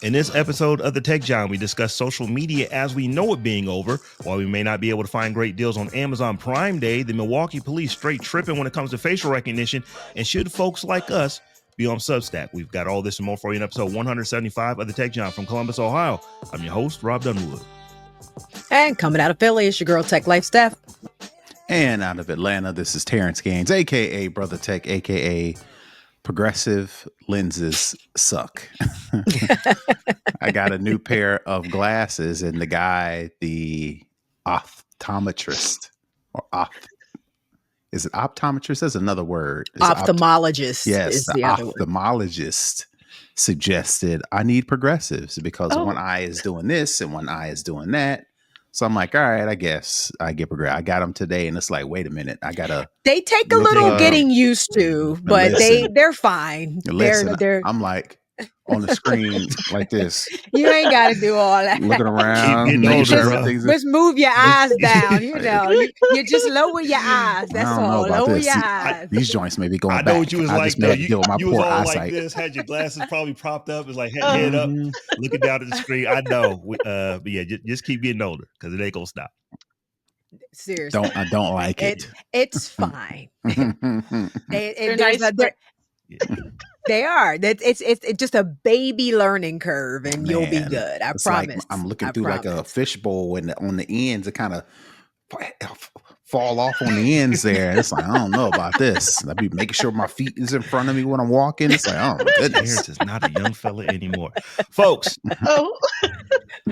In this episode of The Tech John, we discuss social media as we know it being over. While we may not be able to find great deals on Amazon Prime Day, the Milwaukee police straight tripping when it comes to facial recognition. And should folks like us be on Substack? We've got all this and more for you in episode 175 of The Tech John from Columbus, Ohio. I'm your host, Robb Dunewood. And coming out of Philly, it's your girl Tech Life Steph. And out of Atlanta, this is Terrance Gaines, a.k.a. Brother Tech, a.k.a. Progressive lenses suck. I got a new pair of glasses, and the guy, the optometrist, is it optometrist? That's another word. Ophthalmologist. Yes, is the the other ophthalmologist suggested I need progressives because one eye is doing this and one eye is doing that. So I'm like, all right, I guess I get progressive. I got them today, and it's like, wait a minute, I gotta. They take a little getting used to, but they're fine. They're I'm like on the screen like this. You ain't got to do all that. Looking around, just move your eyes down. You know, you just lower your eyes. That's all. Lower your eyes. These joints may be going back. I know what you was like though. You was all eyesight. Like this, had your glasses probably propped up, it's like head up, looking down at the screen. I know, but yeah, just keep getting older because it ain't gonna stop. Seriously, I don't like it. It's fine. They're nice. They are. It's just a baby learning curve, and you'll be good. I promise. Like I'm looking through like a fishbowl, and on the ends, it kind of fall off on the ends there. And it's like, I don't know about this. I be making sure my feet is in front of me when I'm walking. It's like, oh my goodness, Terrance is not a young fella anymore, folks.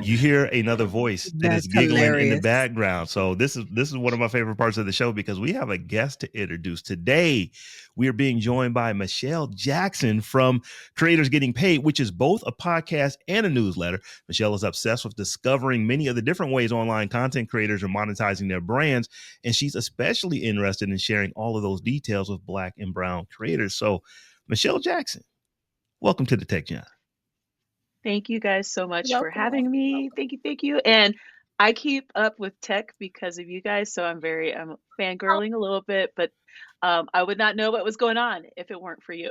You hear another voice that is giggling hilarious in the background. So this is one of my favorite parts of the show because we have a guest to introduce today. We are being joined by Michelle Jackson from Creators Getting Paid, which is both a podcast and a newsletter. Michelle is obsessed with discovering many of the different ways online content creators are monetizing their brands, and she's especially interested in sharing all of those details with Black and Brown creators. So, Michelle Jackson, welcome to the Tech John. Thank you guys so much for having me. Thank you. And I keep up with tech because of you guys, so I'm fangirling a little bit, but I would not know what was going on if it weren't for you.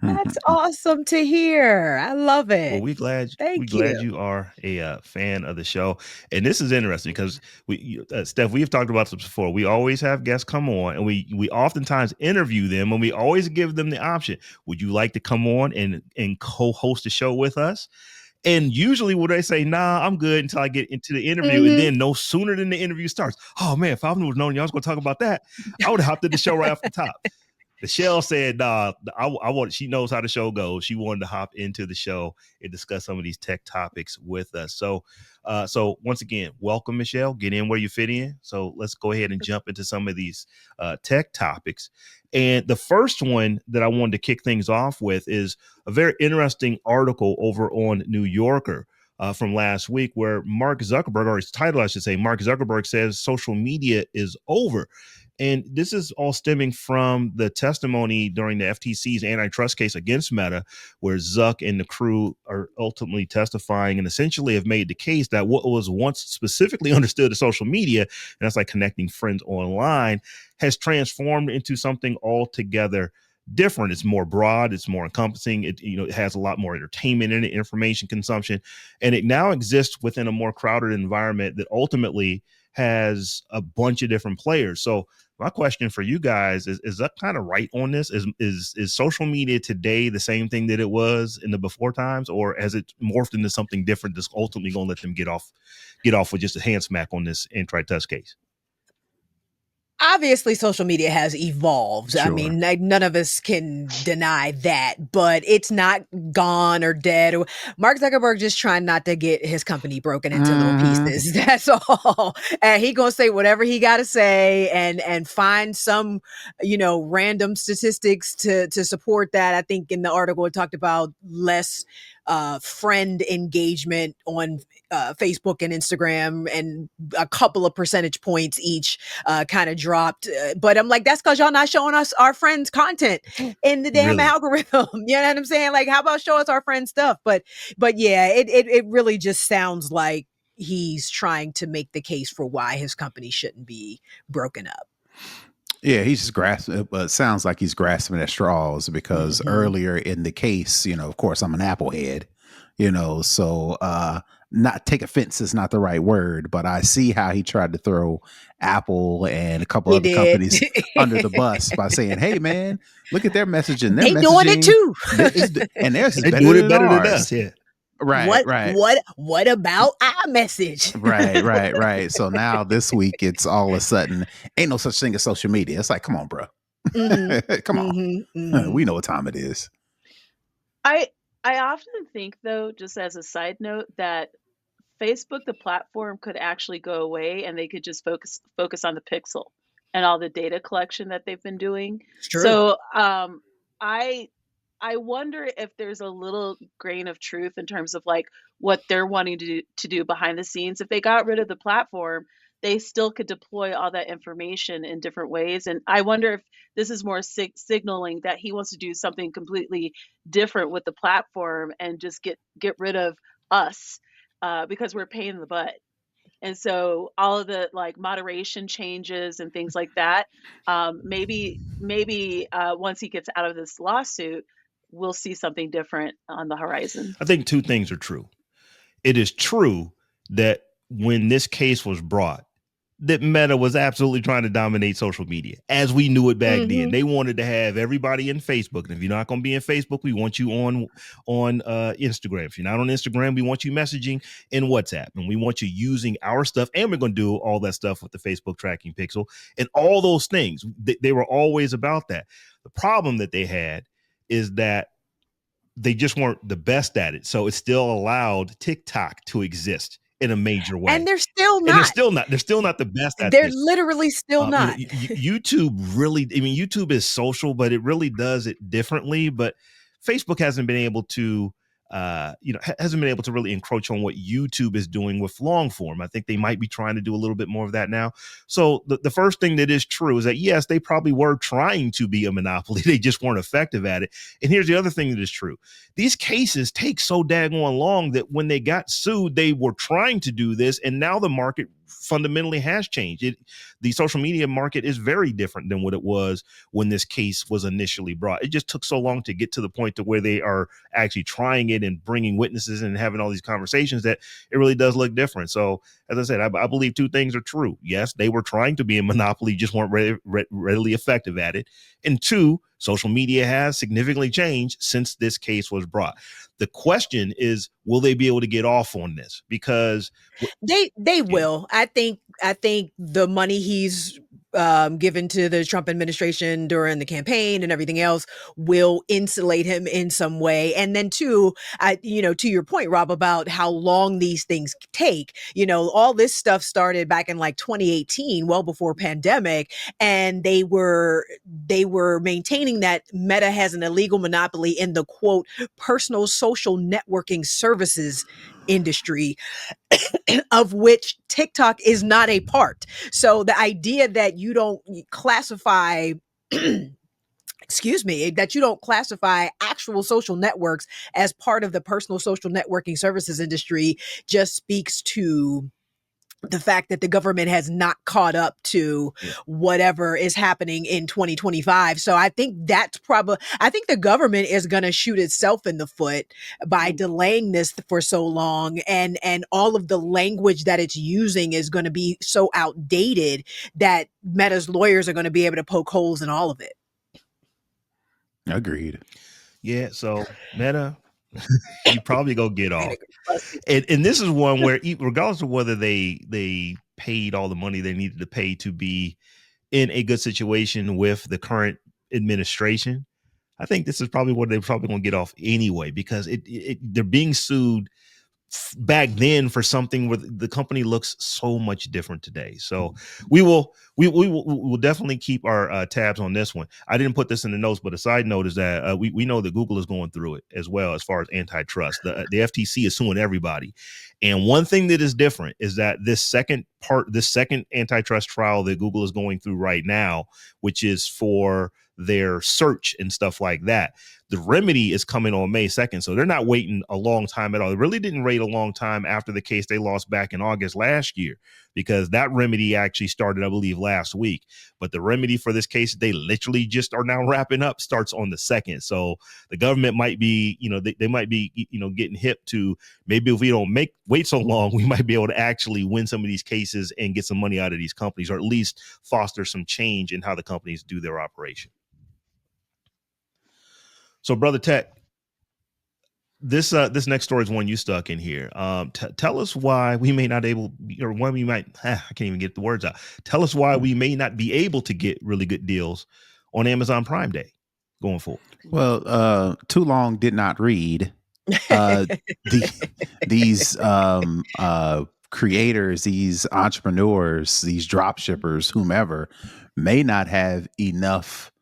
That's awesome to hear. I love it. Well, we're glad you are a fan of the show. And this is interesting because Steph, we've talked about this before. We always have guests come on, and we oftentimes interview them, and we always give them the option. Would you like to come on and co-host the show with us? And usually when they say, nah, I'm good until I get into the interview. And then no sooner than the interview starts, oh man, if I would have known y'all was going to talk about that, I would have hopped in the show right off the top. Michelle said, nah, she knows how the show goes. She wanted to hop into the show and discuss some of these tech topics with us. So once again, welcome, Michelle. Get in where you fit in. So let's go ahead and jump into some of these tech topics. And the first one that I wanted to kick things off with is a very interesting article over on New Yorker from last week where Mark Zuckerberg, or his title, I should say, Mark Zuckerberg says social media is over. And this is all stemming from the testimony during the FTC's antitrust case against Meta, where Zuck and the crew are ultimately testifying and essentially have made the case that what was once specifically understood as social media, and that's like connecting friends online, has transformed into something altogether different. It's more broad, it's more encompassing. It has a lot more entertainment in it, information consumption, and it now exists within a more crowded environment that ultimately has a bunch of different players. So my question for you guys is that kind of right on this? Is social media today the same thing that it was in the before times, or has it morphed into something different that's ultimately going to let them get off with just a hand smack on this antitrust case? Obviously, social media has evolved. Sure. I mean, none of us can deny that, but it's not gone or dead. Mark Zuckerberg just trying not to get his company broken into little pieces. That's all. And he gonna say whatever he got to say and find some, random statistics to support that. I think in the article it talked about less friend engagement on Facebook and Instagram, and a couple of percentage points each kind of dropped. But I'm like, that's because y'all not showing us our friends' content in the damn algorithm. You know what I'm saying? Like, how about show us our friends' stuff? But yeah, it really just sounds like he's trying to make the case for why his company shouldn't be broken up. Yeah, he's just grasping. It sounds like he's grasping at straws because earlier in the case, of course, I'm an Apple head. So not take offense is not the right word, but I see how he tried to throw Apple and a couple He other did. companies under the bus by saying, hey man, look at their messaging. Their They doing it messaging too. and theirs is They're better doing it than better than ours. us. Yeah. Right. What about our message? Right. So now this week it's all of a sudden ain't no such thing as social media. It's like, come on, bro. Come on. We know what time it is. I often think, though, just as a side note, that Facebook, the platform, could actually go away and they could just focus on the pixel and all the data collection that they've been doing. It's true. So I wonder if there's a little grain of truth in terms of like what they're wanting to do behind the scenes. If they got rid of the platform, they still could deploy all that information in different ways. And I wonder if this is more signaling that he wants to do something completely different with the platform and just get rid of us because we're paying the butt. And so all of the like moderation changes and things like that, maybe once he gets out of this lawsuit, we'll see something different on the horizon. I think two things are true. It is true that when this case was brought, that Meta was absolutely trying to dominate social media as we knew it back then. They wanted to have everybody in Facebook. And if you're not going to be in Facebook, we want you on Instagram. If you're not on Instagram, we want you messaging in WhatsApp. And we want you using our stuff. And we're going to do all that stuff with the Facebook tracking pixel and all those things. They were always about that. The problem that they had is that they just weren't the best at it. So it still allowed TikTok to exist in a major way. And they're still not. They're still not the best at they're this. literally still not. YouTube really, YouTube is social, but it really does it differently. But Facebook hasn't been able to really encroach on what YouTube is doing with long form. I think they might be trying to do a little bit more of that now. So the first thing that is true is that, yes, they probably were trying to be a monopoly. They just weren't effective at it. And here's the other thing that is true. These cases take so daggone long that when they got sued, they were trying to do this. And now the market fundamentally has changed. The social media market is very different than what it was when this case was initially brought. It just took so long to get to the point to where they are actually trying it and bringing witnesses and having all these conversations that it really does look different. So as I said, I believe two things are true. Yes, they were trying to be a monopoly, just weren't readily effective at it. And two, social media has significantly changed since this case was brought. The question is, will they be able to get off on this? Because they will. I think the money he's given to the Trump administration during the campaign and everything else will insulate him in some way. And then two, to your point, Rob, about how long these things take, all this stuff started back in like 2018, well before pandemic. And they were maintaining that Meta has an illegal monopoly in the quote, personal social networking services industry, of which TikTok is not a part. So the idea that you don't classify that you don't classify actual social networks as part of the personal social networking services industry just speaks to the fact that the government has not caught up to whatever is happening in 2025. So I think I think the government is going to shoot itself in the foot by delaying this for so long. And all of the language that it's using is going to be so outdated that Meta's lawyers are going to be able to poke holes in all of it. Agreed. Yeah. So Meta, you probably go get off. And this is one where, regardless of whether they paid all the money they needed to pay to be in a good situation with the current administration, I think this is probably what they're probably going to get off anyway, because they're being sued back then for something where the company looks so much different today. So we will definitely keep our tabs on this one. I didn't put this in the notes, but a side note is that we know that Google is going through it as well as far as antitrust. The FTC is suing everybody. And one thing that is different is that this second antitrust trial that Google is going through right now, which is for their search and stuff like that, the remedy is coming on May 2nd. So they're not waiting a long time at all. They really didn't wait a long time after the case they lost back in August last year. because that remedy actually started, I believe, last week. But the remedy for this case, they literally just are now wrapping up, starts on the 2nd. So the government might be, they might be, getting hip to, maybe if we don't wait so long, we might be able to actually win some of these cases and get some money out of these companies, or at least foster some change in how the companies do their operation. So, Brother Tech, this next story is one you stuck in here. Tell us why we may not able, or why we might, I can't even get the words out. Tell us why we may not be able to get really good deals on Amazon Prime Day going forward. Well, too long did not read. These creators, these entrepreneurs, these drop shippers, whomever, may not have enough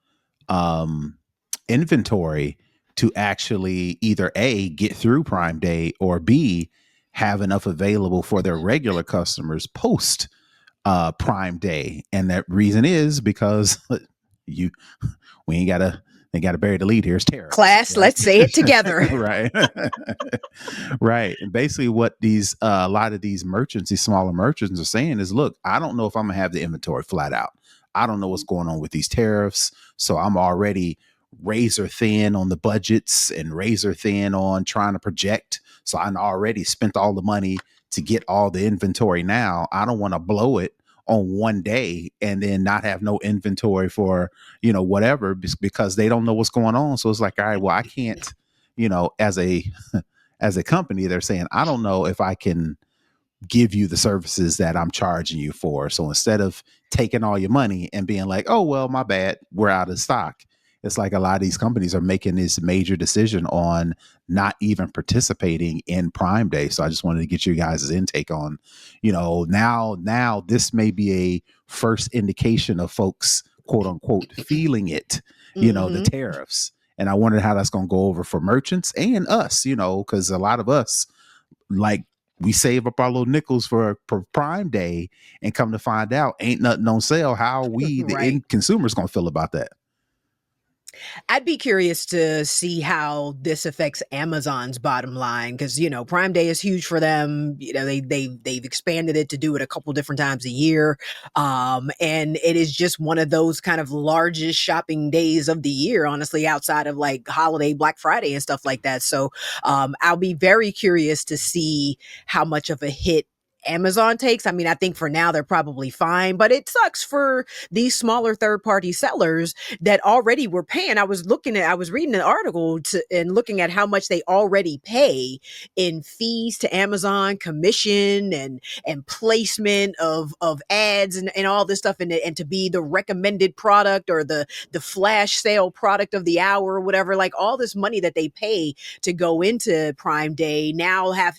inventory to actually either A, get through Prime Day, or B, have enough available for their regular customers post Prime Day. And that reason is because they gotta bury the lead here. It's tariffs. Class, right? Let's say it together. Right. Right. And basically what these a lot of these merchants, these smaller merchants, are saying is, look, I don't know if I'm gonna have the inventory flat out. I don't know what's going on with these tariffs. So I'm already razor thin on the budgets and razor thin on trying to project. So I already spent all the money to get all the inventory now. I don't want to blow it on one day and then not have no inventory for, whatever, because they don't know what's going on. So it's like, all right, well, I can't, as a company, they're saying, I don't know if I can give you the services that I'm charging you for. So instead of taking all your money and being like, oh, well, my bad, we're out of stock. It's like a lot of these companies are making this major decision on not even participating in Prime Day. So I just wanted to get you guys' intake on, now this may be a first indication of folks, quote unquote, feeling it, the tariffs. And I wondered how that's going to go over for merchants and us, because a lot of us, like, we save up our little nickels for Prime Day, and come to find out ain't nothing on sale. How we, the end consumers, going to feel about that? I'd be curious to see how this affects Amazon's bottom line, because Prime Day is huge for them. They've expanded it to do it a couple different times a year, and it is just one of those kind of largest shopping days of the year, honestly, outside of like holiday, Black Friday, and stuff like that. So I'll be very curious to see how much of a hit Amazon takes. I mean, I think for now they're probably fine, but it sucks for these smaller third-party sellers that already were paying. I was reading an article and looking at how much they already pay in fees to Amazon, commission and placement of ads and all this stuff, and to be the recommended product or the flash sale product of the hour or whatever, like all this money that they pay to go into Prime Day now have,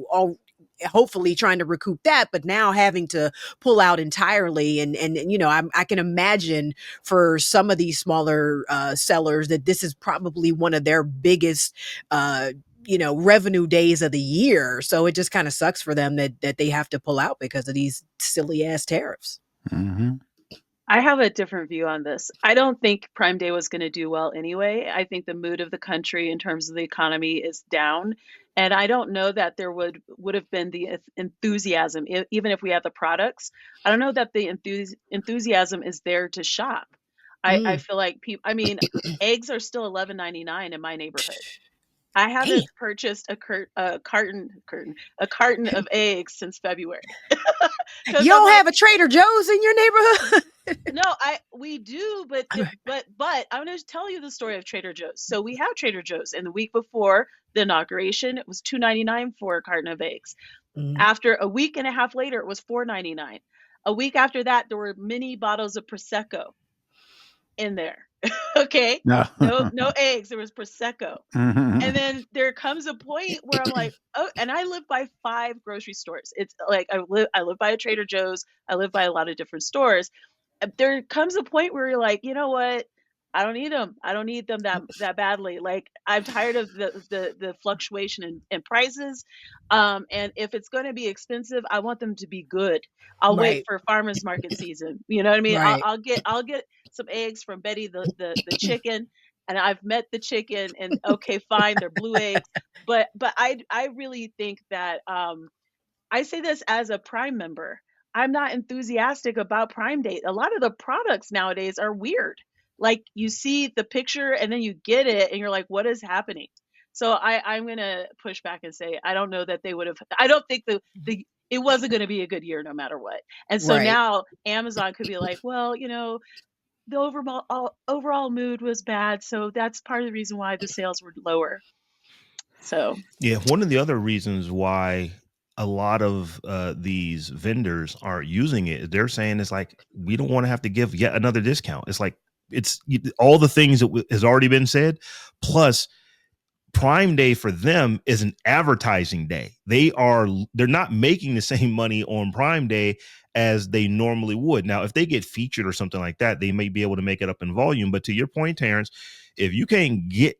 all hopefully trying to recoup that, but now having to pull out entirely. And I can imagine for some of these smaller sellers that this is probably one of their biggest revenue days of the year. So it just kind of sucks for them that they have to pull out because of these silly ass tariffs. Mm-hmm. I have a different view on this. I don't think Prime Day was going to do well anyway. I think the mood of the country in terms of the economy is down. And I don't know that there would have been the enthusiasm, even if we had the products. I don't know that the enthusiasm is there to shop. I feel like eggs are still $11.99 in my neighborhood. I haven't purchased a carton of eggs since February. You don't have a Trader Joe's in your neighborhood? No, we do, but I'm going to tell you the story of Trader Joe's. So we have Trader Joe's, and the week before the inauguration, it was $2.99 for a carton of eggs. After a week and a half later, it was $4.99. A week after that, there were mini bottles of Prosecco in there. Okay, no eggs. There was Prosecco, and then there comes a point where I'm like, oh, and I live by 5 grocery stores. It's like I live by a Trader Joe's. I live by a lot of different stores. There comes a point where you're like, you know what? I don't need them. I don't need them that badly. Like, I'm tired of the fluctuation in prices. And if it's going to be expensive, I want them to be good. I'll wait for farmers market season. You know what I mean? Right. I'll get some eggs from Betty the chicken, and I've met the chicken, and okay, fine, they're blue eggs. But I really think that I say this as a Prime member. I'm not enthusiastic about Prime Day. A lot of the products nowadays are weird. Like you see the picture and then you get it and you're like, what is happening? So I'm going to push back and say, I don't know that they would have, I don't think it wasn't going to be a good year no matter what. And so now Amazon could be like, well, the overall mood was bad. So that's part of the reason why the sales were lower. So yeah, one of the other reasons why a lot of these vendors are using it, they're saying it's like, we don't want to have to give yet another discount. It's like, it's all the things that has already been said, plus Prime Day for them is an advertising day. They're not making the same money on Prime Day as they normally would. Now, if they get featured or something like that, they may be able to make it up in volume. But to your point, Terrance, if you can't get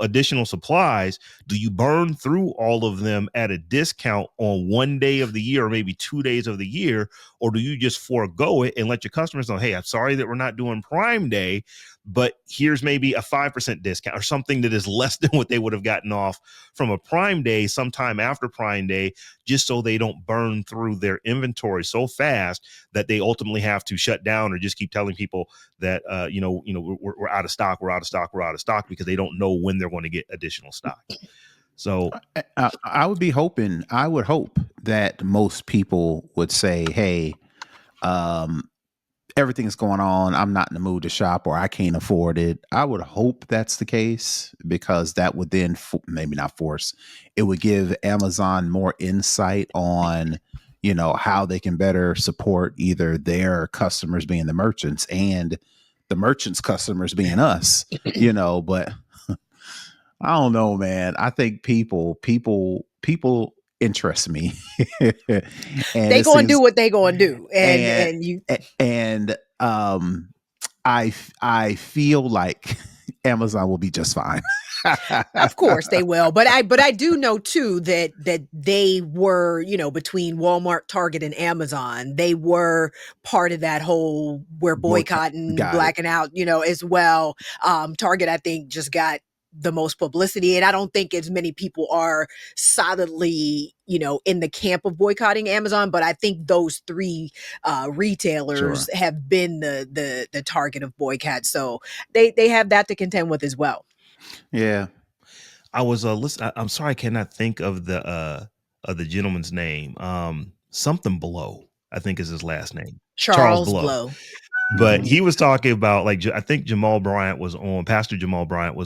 additional supplies, do you burn through all of them at a discount on one day of the year or maybe 2 days of the year? Or do you just forego it and let your customers know, hey, I'm sorry that we're not doing Prime Day, but here's maybe a 5% discount or something that is less than what they would have gotten off from a Prime Day sometime after Prime Day, just so they don't burn through their inventory so fast that they ultimately have to shut down or just keep telling people that, we're out of stock, we're out of stock, because they don't know when they're going to get additional stock. So I would hope that most people would say, hey, everything's going on, I'm not in the mood to shop, or I can't afford it. I would hope that's the case, because that would then maybe not force, it would give Amazon more insight on, how they can better support either their customers being the merchants and the merchants' customers being us, but I don't know, man. I think people interest me. And they gonna do what they gonna do. And I feel like Amazon will be just fine. Of course they will, but I do know too that they were, between Walmart, Target, and Amazon, they were part of that whole we're boycotting, blacking out, as well. Target, I think, just got the most publicity, and I don't think as many people are solidly, in the camp of boycotting Amazon, but I think those three retailers have been the target of boycott, so they have that to contend with as well. Yeah, I was listening. I'm sorry, I cannot think of the gentleman's name. Something Blow, I think is his last name. Charles Blow. But he was talking about, like, I think Pastor Jamal Bryant was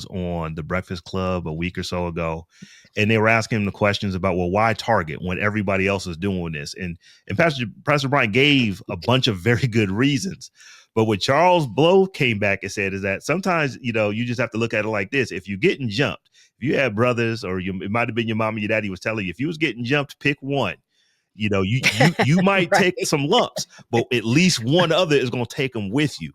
on The Breakfast Club a week or so ago, and they were asking him the questions about, well, why Target when everybody else is doing this? And Pastor Bryant gave a bunch of very good reasons. But what Charles Blow came back and said is that sometimes, you just have to look at it like this. If you're getting jumped, if you have brothers, or it might have been your mom or your daddy was telling you, if you was getting jumped, pick one. You might take some lumps, but at least one other is going to take them with you.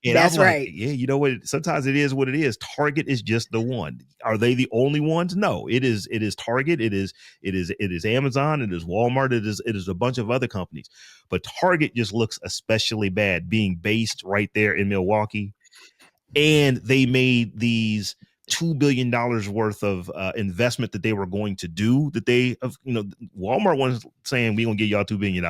And that's I'm like, right. Yeah, you know what? Sometimes it is what it is. Target is just the one. Are they the only ones? No, it is Target. It is Amazon. It is Walmart. It is a bunch of other companies. But Target just looks especially bad being based right there in Milwaukee. And they made these $2 billion worth of investment that they were going to do, that Walmart was saying, we're going to give y'all $2 billion.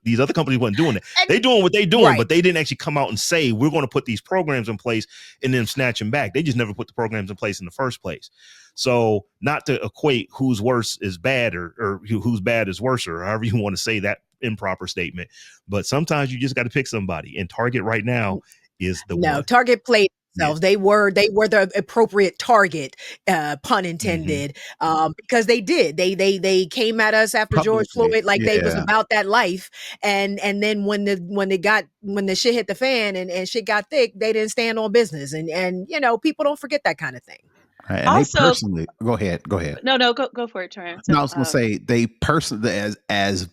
These other companies weren't doing it. They're doing what they're doing, but they didn't actually come out and say, we're going to put these programs in place and then snatch them back. They just never put the programs in place in the first place. So not to equate who's worse is bad or who's bad is worse, or however you want to say that improper statement. But sometimes you just got to pick somebody. And Target right now is the one. Target played themselves. They were the appropriate target, pun intended, because they did. They came at us after George Floyd like they was about that life, and then when the shit hit the fan and shit got thick, they didn't stand on business, and people don't forget that kind of thing. Right. And also, they personally, go ahead. No, go for it, Terrance. No, I was going to say they personally, as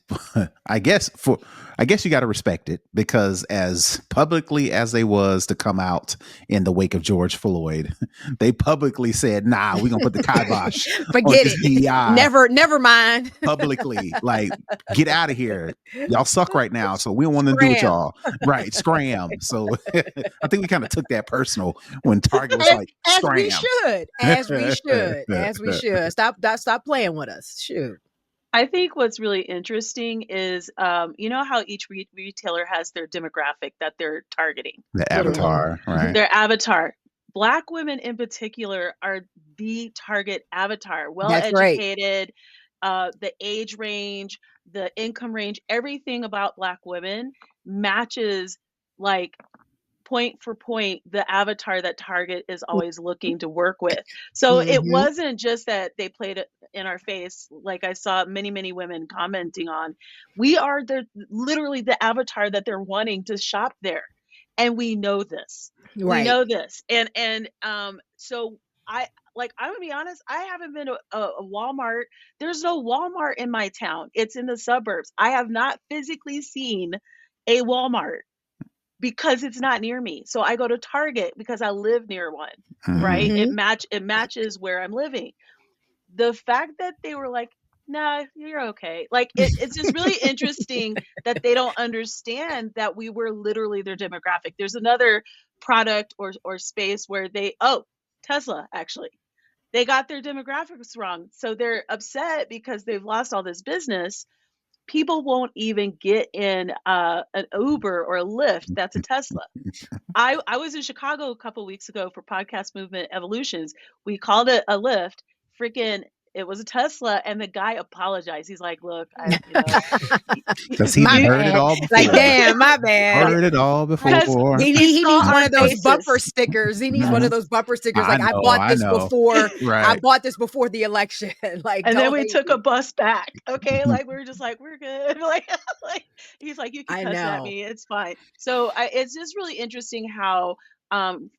I guess you got to respect it, because as publicly as they was to come out in the wake of George Floyd, they publicly said, "Nah, we're gonna put the kibosh. Forget it. Never mind. Publicly, like, get out of here. Y'all suck right now, so we don't want to do with y'all. Right? Scram." So I think we kind of took that personal when Target was like, "Scram." As we should. Stop playing with us. Shoot. I think what's really interesting is, you know how each retailer has their demographic that they're targeting, The literally, avatar, right? their avatar. Black women in particular are the target avatar, well That's right. educated, the age range, the income range, everything about Black women matches like point for point the avatar that Target is always looking to work with. So it Mm-hmm. wasn't just that they played it in our face, like I saw many women commenting on. We are literally the avatar that they're wanting to shop there. And we know this. We Right. know this. So I'm gonna be honest, I haven't been to a Walmart. There's no Walmart in my town. It's in the suburbs. I have not physically seen a Walmart because it's not near me. So I go to Target because I live near one, right? Mm-hmm. It matches where I'm living. The fact that they were like, "Nah, you're okay." Like it's just really interesting that they don't understand that we were literally their demographic. There's another product or space where Tesla actually. They got their demographics wrong. So they're upset because they've lost all this business. People won't even get in an Uber or a Lyft that's a Tesla. I was in Chicago a couple weeks ago for Podcast Movement Evolutions. We called it a Lyft. Freaking, it was a Tesla, and the guy apologized. He's like, "Look, Because he My heard it bad. all before. Like, damn, my bad. Heard it all because before. He saw needs one our of those faces." bumper stickers. He needs one of those bumper stickers. Like, I I bought this know. before. I Right. bought this before the election. Like, And then don't we hate took me. a bus back. Okay, like we were just like, "We're good." Like he's like, "You can I cuss at know. me. It's fine." So it's just really interesting how um,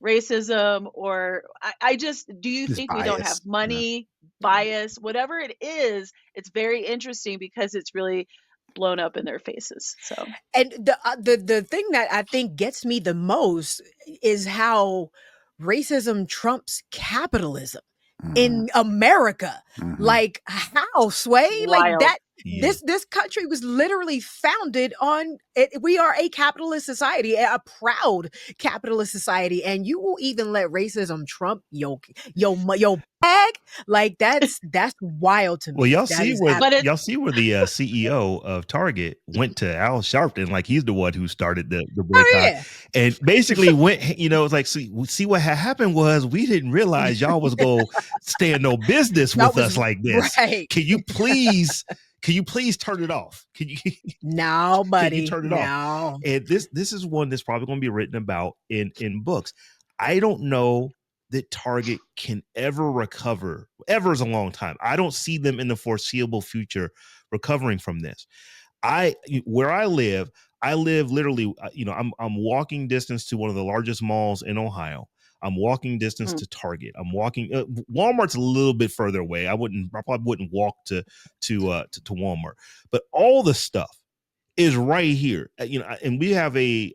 racism or I just do you Just think we don't have bias. money, Yeah. bias, whatever it is, it's very interesting because it's really blown up in their faces. So And the thing that I think gets me the most is how racism trumps capitalism Mhm. in America. Mhm. Like, how, Sway? Like wild. that Yeah. this country was literally founded on it. We are a capitalist society, a proud capitalist society, and you will even let racism trump your bag? Like, that's wild to Well, me. That is But it's y'all see where the CEO of Target went to Al Sharpton, like he's the one who started the oh boycott, yeah. and basically went, it's like, see what had happened was we didn't realize y'all was gonna stay in no business That with was us like this. right. Can you please turn it off? Can you No, can you buddy. turn it off? No. And this is one that's probably going to be written about in books. I don't know that Target can ever recover. Ever is a long time. I don't see them in the foreseeable future recovering from this. Where I live literally, I'm walking distance to one of the largest malls in Ohio. I'm walking distance to Target. I'm walking. Walmart's a little bit further away. I probably wouldn't walk to Walmart, but all the stuff is right here. And we have a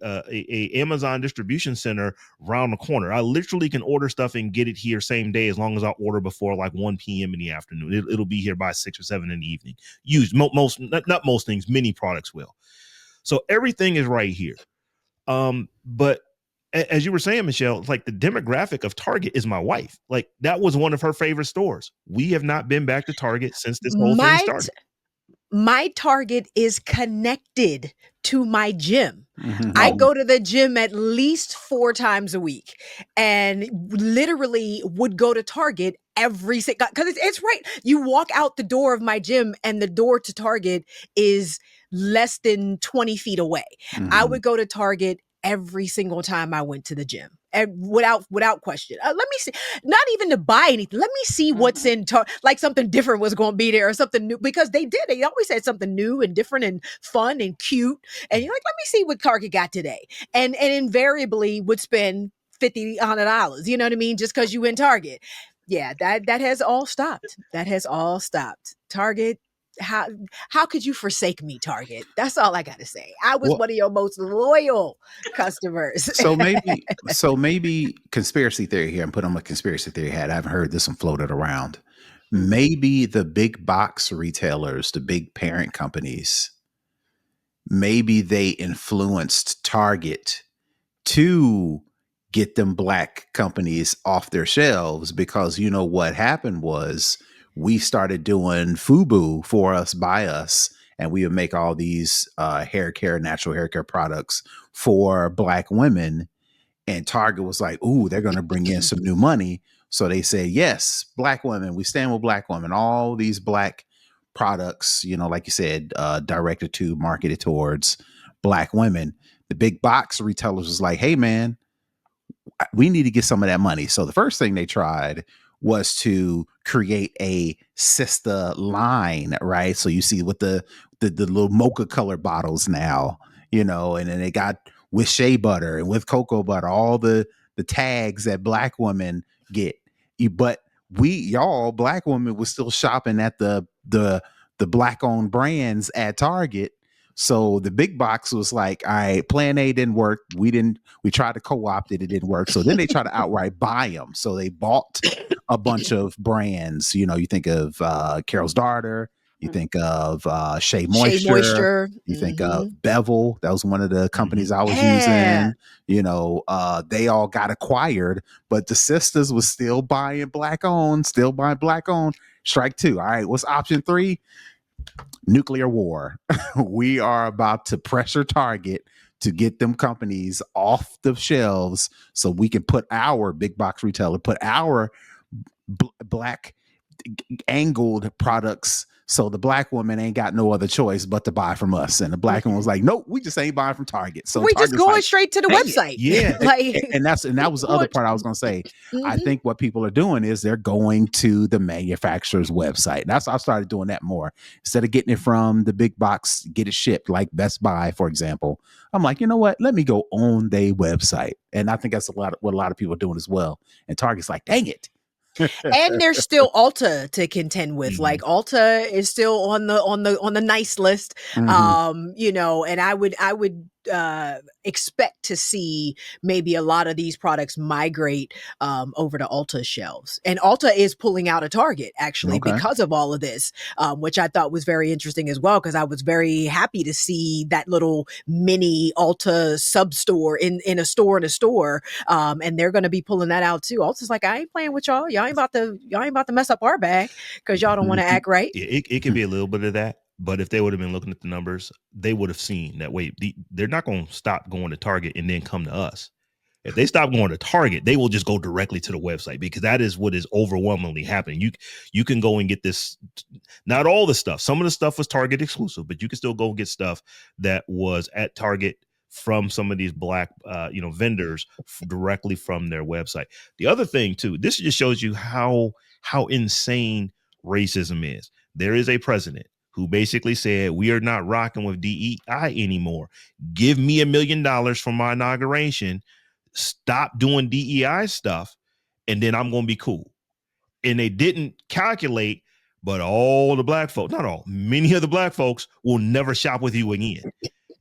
Amazon distribution center around the corner. I literally can order stuff and get it here same day as long as I order before like 1 p.m. in the afternoon. It'll be here by 6 or 7 in the evening. Not most things, many products will. So everything is right here. But as you were saying, Michelle, it's like the demographic of Target is my wife. Like that was one of her favorite stores. We have not been back to Target since this whole thing started. My Target is connected to my gym. Mhm. I go to the gym at least 4 times a week and literally would go to Target every single, because it's right. You walk out the door of my gym and the door to Target is less than 20 feet away. I would go to Target every single time I went to the gym, and without question. Let me see, not even to buy anything. Let me see what's in like something different was going to be there or something new, because they always said something new and different and fun and cute. And you're like, let me see what Target got today, and invariably would spend $50, $100. You know what I mean? Just because you in Target. Yeah, that has all stopped. That has all stopped. Target. How could you forsake me, Target? That's all I gotta say. I was one of your most loyal customers. So maybe conspiracy theory here. I'm putting on my conspiracy theory hat. I haven't heard this one floated around. Maybe the big box retailers, the big parent companies, maybe they influenced Target to get them black companies off their shelves, because what happened was we started doing FUBU for us, by us, and we would make all these hair care, natural hair care products for Black women. And Target was like, ooh, they're going to bring in some new money. So they said, yes, Black women, we stand with Black women. All these Black products, you know, like you said, directed to, marketed towards Black women. The big box retailers was like, hey, man, we need to get some of that money. So the first thing they tried was to create a sister line, right? So you see with the little mocha color bottles now, you know, and then they got with shea butter and with cocoa butter, all the tags that Black women get. But y'all Black women was still shopping at the Black owned brands at Target. So the big box was like, all right, plan A didn't work. We tried to co-opt it. It didn't work. So then they tried to outright buy them. So they bought a bunch of brands. You know, you think of Carol's Daughter. You think of Shea Moisture. You think of Bevel. That was one of the companies I was using. You know, they all got acquired, but the sisters was still buying Black owned, Strike two. All right, what's option 3? Nuclear war. We are about to pressure Target to get them companies off the shelves so we can put our big box retailer, put our Black angled products, so the Black woman ain't got no other choice but to buy from us. And the Black woman was like, nope, we just ain't buying from Target. So we Target's just going like, straight to the website. Yeah. and that was the other part I was going to say. I think what people are doing is they're going to the manufacturer's website. That's I started doing that more. Instead of getting it from the big box, get it shipped like Best Buy, for example. I'm like, you know what? Let me go on their website. And I think that's what a lot of people are doing as well. And Target's like, dang it. And there's still Ulta to contend with. Like Ulta is still on the nice list. You know, and I would expect to see maybe a lot of these products migrate over to Ulta shelves. And Ulta is pulling out of Target actually because of all of this, which I thought was very interesting as well, because I was very happy to see that little mini Ulta sub store in a store. And they're going to be pulling that out too. Ulta's like, I ain't playing with y'all. Y'all ain't about to mess up our bag because y'all don't want to act right. It could be a little bit of that. But if they would have been looking at the numbers, they would have seen that, wait, they're not going to stop going to Target and then come to us. If they stop going to Target, they will just go directly to the website, because that is what is overwhelmingly happening. You can go and get this, not all the stuff. Some of the stuff was Target exclusive, but you can still go get stuff that was at Target from some of these Black vendors directly from their website. The other thing too, this just shows you how insane racism is. There is a president who basically said, we are not rocking with DEI anymore. Give me $1 million for my inauguration. Stop doing DEI stuff, and then I'm going to be cool. And they didn't calculate, but all the Black folks, not all, many of the Black folks will never shop with you again.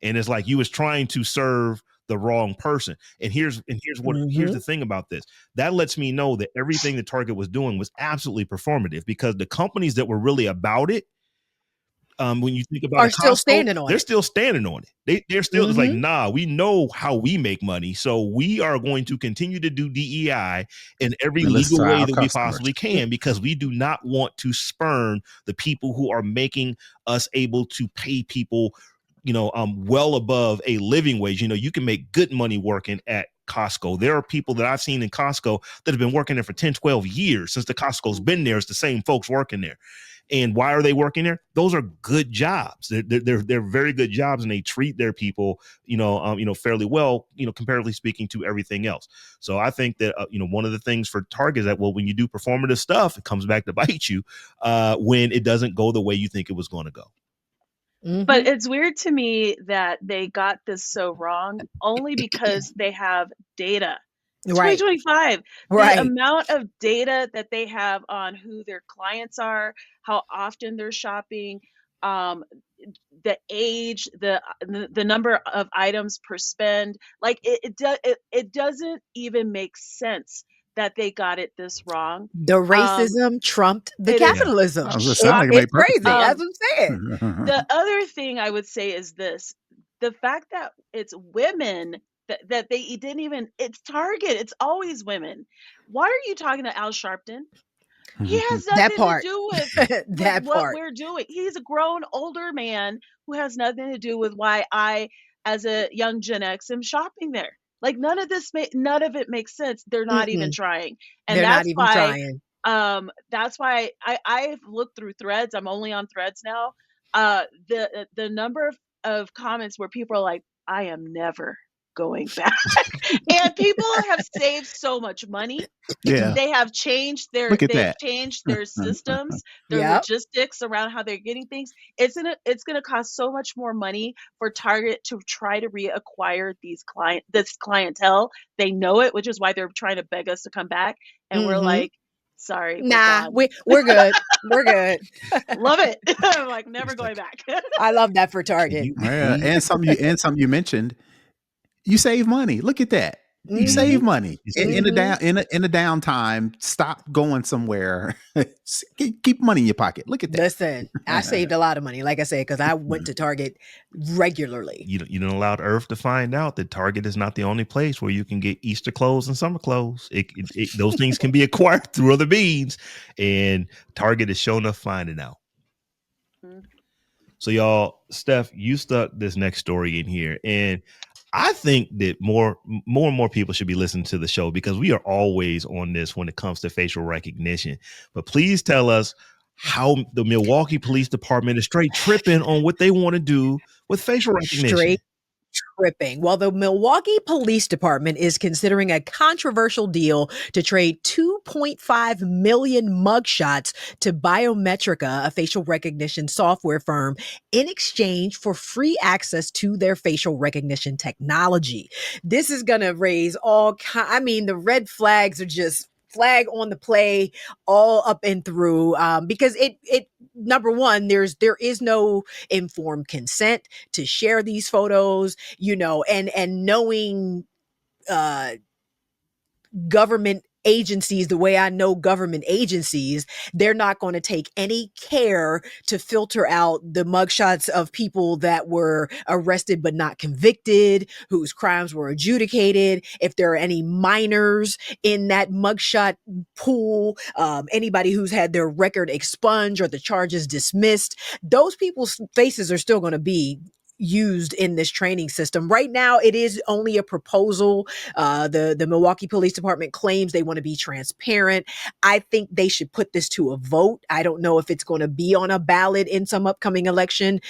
And it's like you was trying to serve the wrong person. And here's the thing about this. That lets me know that everything that Target was doing was absolutely performative, because the companies that were really about it, when you think about are still standing on it. They're still standing on it. They're still it's like, nah, we know how we make money, so we are going to continue to do DEI in every legal way that we possibly can, because we do not want to spurn the people who are making us able to pay people, well above a living wage. You can make good money working at Costco. There are people that I've seen in Costco that have been working there for 10, 12 years since the Costco's been there. It's the same folks working there. And why are they working there? Those are good jobs. They're very good jobs, and they treat their people, fairly well, comparatively speaking to everything else. So I think that, one of the things for Target is that, well, when you do performative stuff, it comes back to bite you when it doesn't go the way you think it was going to go. But it's weird to me that they got this so wrong only because they have data. 2025, the amount of data that they have on who their clients are, how often they're shopping, the age, the number of items per spend, like it doesn't even make sense that they got it this wrong. The racism trumped the capitalism. It's crazy. That's what I'm saying. The other thing I would say is this: the fact that it's women that they didn't even, it's Target. It's always women. Why are you talking to Al Sharpton? He has That nothing to part. do with That what part. we're doing. He's a grown older man who has nothing to do with why I, as a young Gen X, am shopping there. Like none of it makes sense. They're not even Mm-mm. trying, and They're not even trying. that's why I've looked through threads. I'm only on threads now. The number of comments where people are like, I am never going back. And people have saved so much money. Yeah. They have changed Look at they've that. changed their systems, their Yep. logistics around how they're getting things. It's gonna cost so much more money for Target to try to reacquire this clientele. They know it, which is why they're trying to beg us to come back. And we're Mm-hmm. like, sorry, we're Nah, gone. we're good. We're good. Love it. I'm like, never going back. I love that for Target. Yeah. And something you mentioned, you save money. Look at that. You save money in a downtime. Stop going somewhere. Keep money in your pocket. Look at that. Listen, I saved a lot of money, like I said, because I went to Target regularly. You don't allow Earth to find out that Target is not the only place where you can get Easter clothes and summer clothes. Those things can be acquired through other means, and Target is showing up finding out. So y'all, Steph, you stuck this next story in here, and I think that more and more people should be listening to the show because we are always on this when it comes to facial recognition. But please tell us how the Milwaukee Police Department is straight tripping on what they want to do with facial recognition. Straight tripping. Well, the Milwaukee Police Department is considering a controversial deal to trade 2.5 million mugshots to Biometrica, a facial recognition software firm, in exchange for free access to their facial recognition technology. This is going to raise the red flags are just flag on the play all up and through because it number one, there is no informed consent to share these photos, and knowing government agencies the way I know government agencies, they're not going to take any care to filter out the mugshots of people that were arrested but not convicted, whose crimes were adjudicated. If there are any minors in that mugshot pool, anybody who's had their record expunged or the charges dismissed, those people's faces are still going to be used in this training system. Right now, it is only a proposal. The Milwaukee Police Department claims they want to be transparent. I think they should put this to a vote. I don't know if it's going to be on a ballot in some upcoming election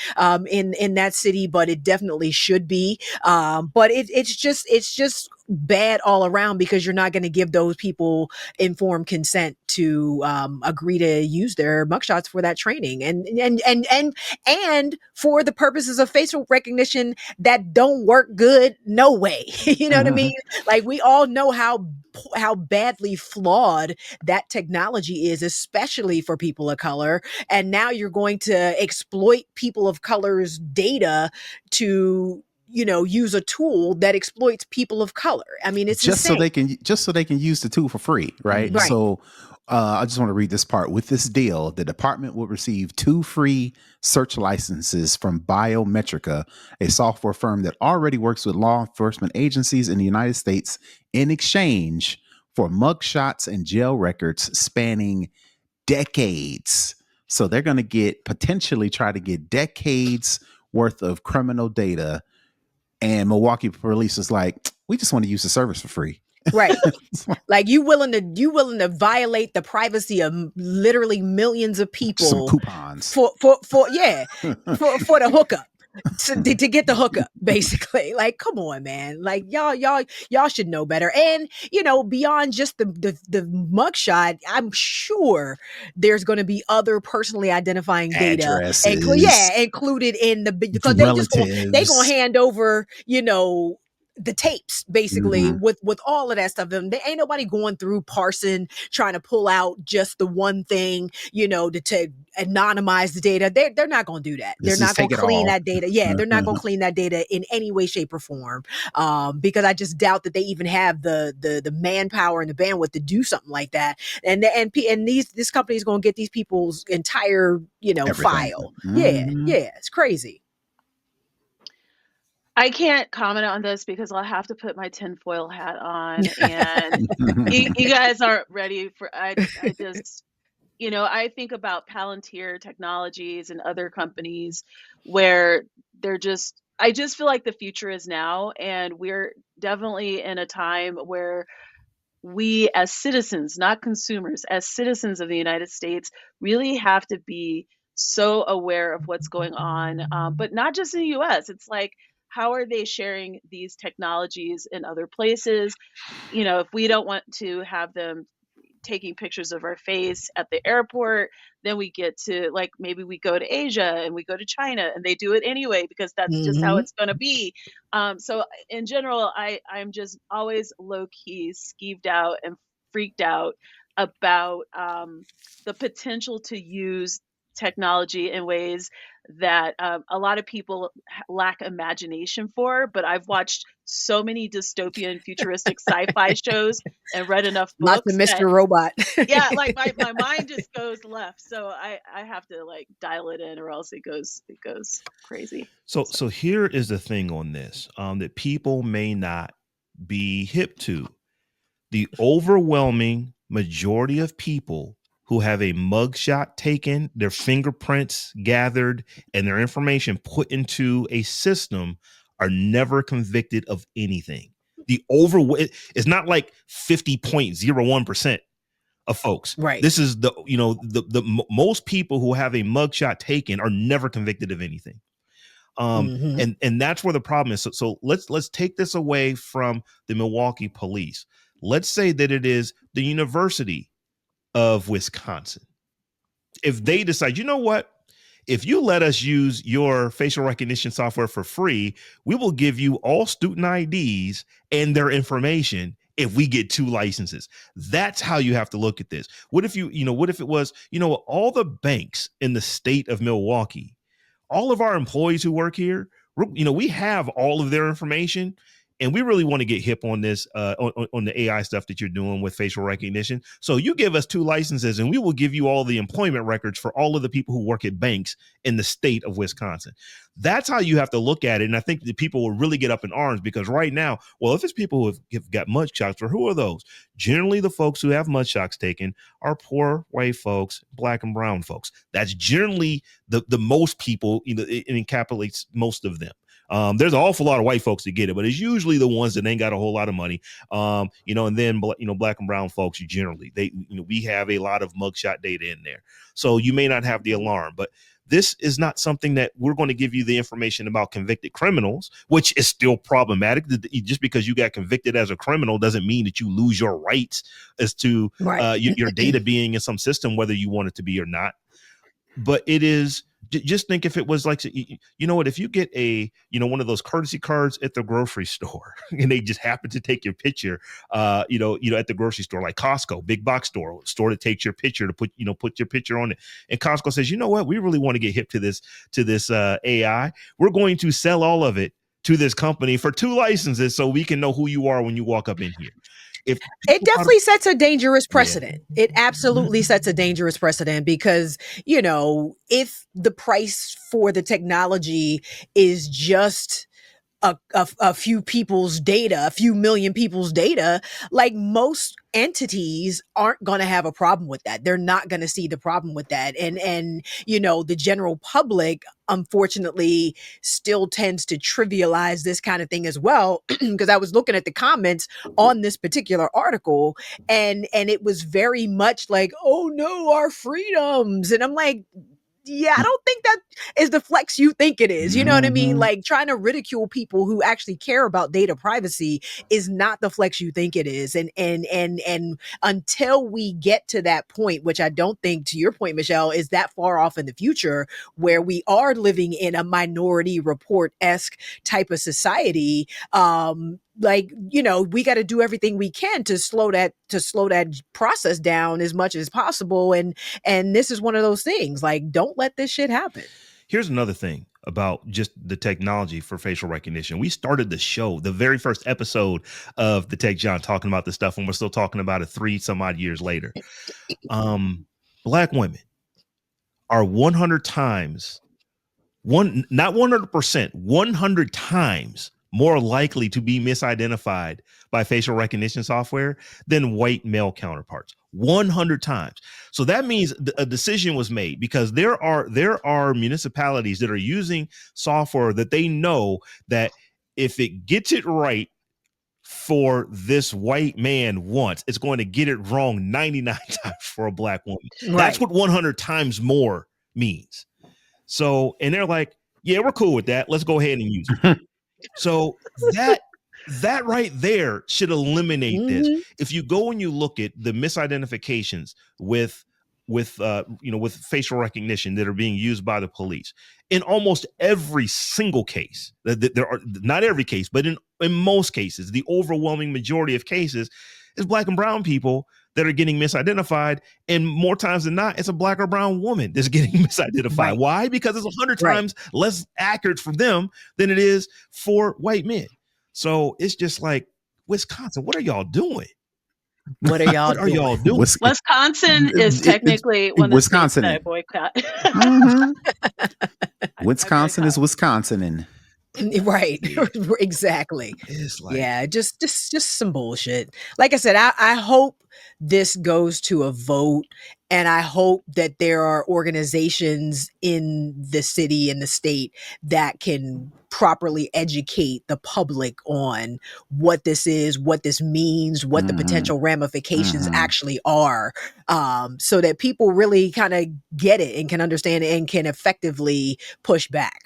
in that city, but it definitely should be. But it's just bad all around because you're not going to give those people informed consent to agree to use their mugshots for that training and for the purposes of facial recognition that don't work good. No way. You know what I mean? Like we all know how badly flawed that technology is, especially for people of color. And now you're going to exploit people of color's data to use a tool that exploits people of color. I mean, it's insane. so they can use the tool for free, right? Right. So I just want to read this part. With this deal, the department will receive 2 free search licenses from Biometrica, a software firm that already works with law enforcement agencies in the United States, in exchange for mugshots and jail records spanning decades. So they're going to potentially try to get decades worth of criminal data. And Milwaukee police is like, we just want to use the service for free. Right. Like you willing to violate the privacy of literally millions of people. Some coupons. For the hookup. To get the hookup, basically. Like, come on, man. Like y'all should know better. And beyond just the mugshot, I'm sure there's going to be other personally identifying data, included in because they gonna hand over, the tapes basically with all of that stuff. There ain't nobody going through parsing, trying to pull out just the one thing, to anonymize the data. They're not going to do that. They're not going to clean that data. Yeah, they're not going to clean that data in any way, shape, or form. Because I just doubt that they even have the manpower and the bandwidth to do something like that. And this company is going to get these people's entire file. Yeah, it's crazy. I can't comment on this because I'll have to put my tinfoil hat on, and you guys aren't ready for. I just I think about Palantir Technologies and other companies where I just feel like the future is now, and we're definitely in a time where we as citizens, not consumers, as citizens of the United States, really have to be so aware of what's going on, but not just in the US. It's like, how are they sharing these technologies in other places? If we don't want to have them taking pictures of our face at the airport, then we get to, like, maybe we go to Asia and we go to China and they do it anyway because that's just how Mhm. it's going to be. So in general, I'm just always low key skeeved out and freaked out about the potential to use technology in ways that a lot of people lack imagination for. But I've watched so many dystopian futuristic sci-fi shows and read enough Lots of books that, Mr. Robot. yeah, like my mind just goes left. So I have to like dial it in, or else it goes crazy. So here is the thing on this, that people may not be hip to. The overwhelming majority of people who have a mugshot taken, their fingerprints gathered, and their information put into a system are never convicted of anything. It's not like 50.01% of folks. Right. This is most people who have a mugshot taken are never convicted of anything. Mhm. And that's where the problem is. So let's take this away from the Milwaukee police. Let's say that it is the University of Wisconsin. If they decide, you know what? If you let us use your facial recognition software for free, we will give you all student IDs and their information if we get 2 licenses. That's how you have to look at this. What if what if it was, all the banks in the state of Milwaukee, all of our employees who work here, we have all of their information, and we really want to get hip on this, on the AI stuff that you're doing with facial recognition. So you give us 2 licenses and we will give you all the employment records for all of the people who work at banks in the state of Wisconsin. That's how you have to look at it. And I think the people will really get up in arms, because right now, well, if it's people who have got mugshots, or who are those? Generally, the folks who have mugshots taken are poor white folks, black and brown folks. That's generally the most people, it encapsulates most of them. There's an awful lot of white folks that get it, but it's usually the ones that ain't got a whole lot of money. And then black and brown folks generally, we have a lot of mugshot data in there, so you may not have the alarm. But this is not something that we're going to give you the information about convicted criminals, which is still problematic. Just because you got convicted as a criminal doesn't mean that you lose your rights as to your data being in some system, whether you want it to be or not. But it is, just think if it was like, if you get one of those courtesy cards at the grocery store and they just happen to take your picture, at the grocery store, like Costco, big box store that takes your picture to put your picture on it. And Costco says, you know what, we really want to get hip to this AI. We're going to sell all of it to this company for 2 licenses so we can know who you are when you walk up in here. It definitely sets a dangerous precedent. Yeah. It absolutely sets a dangerous precedent, because, if the price for the technology is just a few people's data, a few million people's data, like, most entities aren't going to have a problem with that. They're not going to see the problem with that. And the general public, unfortunately, still tends to trivialize this kind of thing as well. Because I was looking at the comments on this particular article, and it was very much like, oh no, our freedoms. And I'm like, yeah, I don't think that is the flex you think it is. You know what I mean? Like, trying to ridicule people who actually care about data privacy is not the flex you think it is. And until we get to that point, which I don't think, to your point, Michelle, is that far off in the future, where we are living in a Minority Report-esque type of society, we got to do everything we can to slow that process down as much as possible. And this is one of those things, like, don't let this shit happen. Here's another thing about just the technology for facial recognition. We started the show, the very first episode of the Tech John, talking about this stuff, and we're still talking about it 3 some odd years later. Black women are 100 times, not 100%, 100 times more likely to be misidentified by facial recognition software than white male counterparts. 100 times. So that means a decision was made, because there are municipalities that are using software that they know that if it gets it right for this white man once, it's going to get it wrong 99 times for a black woman. Right. That's what 100 times more means. So, and they're like, yeah, we're cool with that. Let's go ahead and use it. So that right there should eliminate this. If you go and you look at the misidentifications with facial recognition that are being used by the police, in almost every single case, there are not every case, but in most cases, the overwhelming majority of cases is black and brown people that are getting misidentified, and more times than not, it's a black or brown woman that's getting misidentified. Right. Why? Because it's 100 times less accurate for them than it is for white men. So it's just like, Wisconsin, what are y'all doing? What are y'all doing? Wisconsin is technically one of the states that I boycott. Wisconsin is Wisconsin. Right. Exactly. It's like, yeah, just some bullshit. Like I said, I hope this goes to a vote, and I hope that there are organizations in the city and the state that can properly educate the public on what this is, what this means, what the potential ramifications actually are, so that people really kind of get it and can understand it and can effectively push back.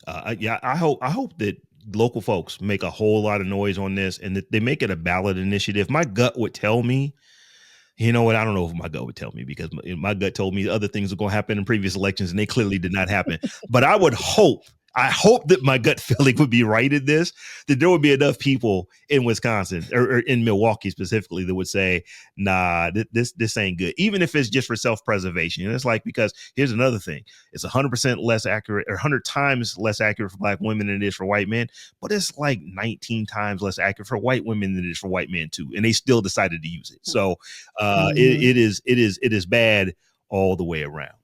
I hope that local folks make a whole lot of noise on this, and that they make it a ballot initiative. My gut would tell me, you know what? I don't know if my gut would tell me, because my gut told me other things are going to happen in previous elections, and they clearly did not happen. But I hope that my gut feeling would be right in this, that there would be enough people in Wisconsin or in Milwaukee specifically that would say, nah, this ain't good, even if it's just for self-preservation. And it's like, because here's another thing. It's 100% less accurate, or 100 times less accurate for black women than it is for white men, but it's like 19 times less accurate for white women than it is for white men too. And they still decided to use it. So it is bad all the way around.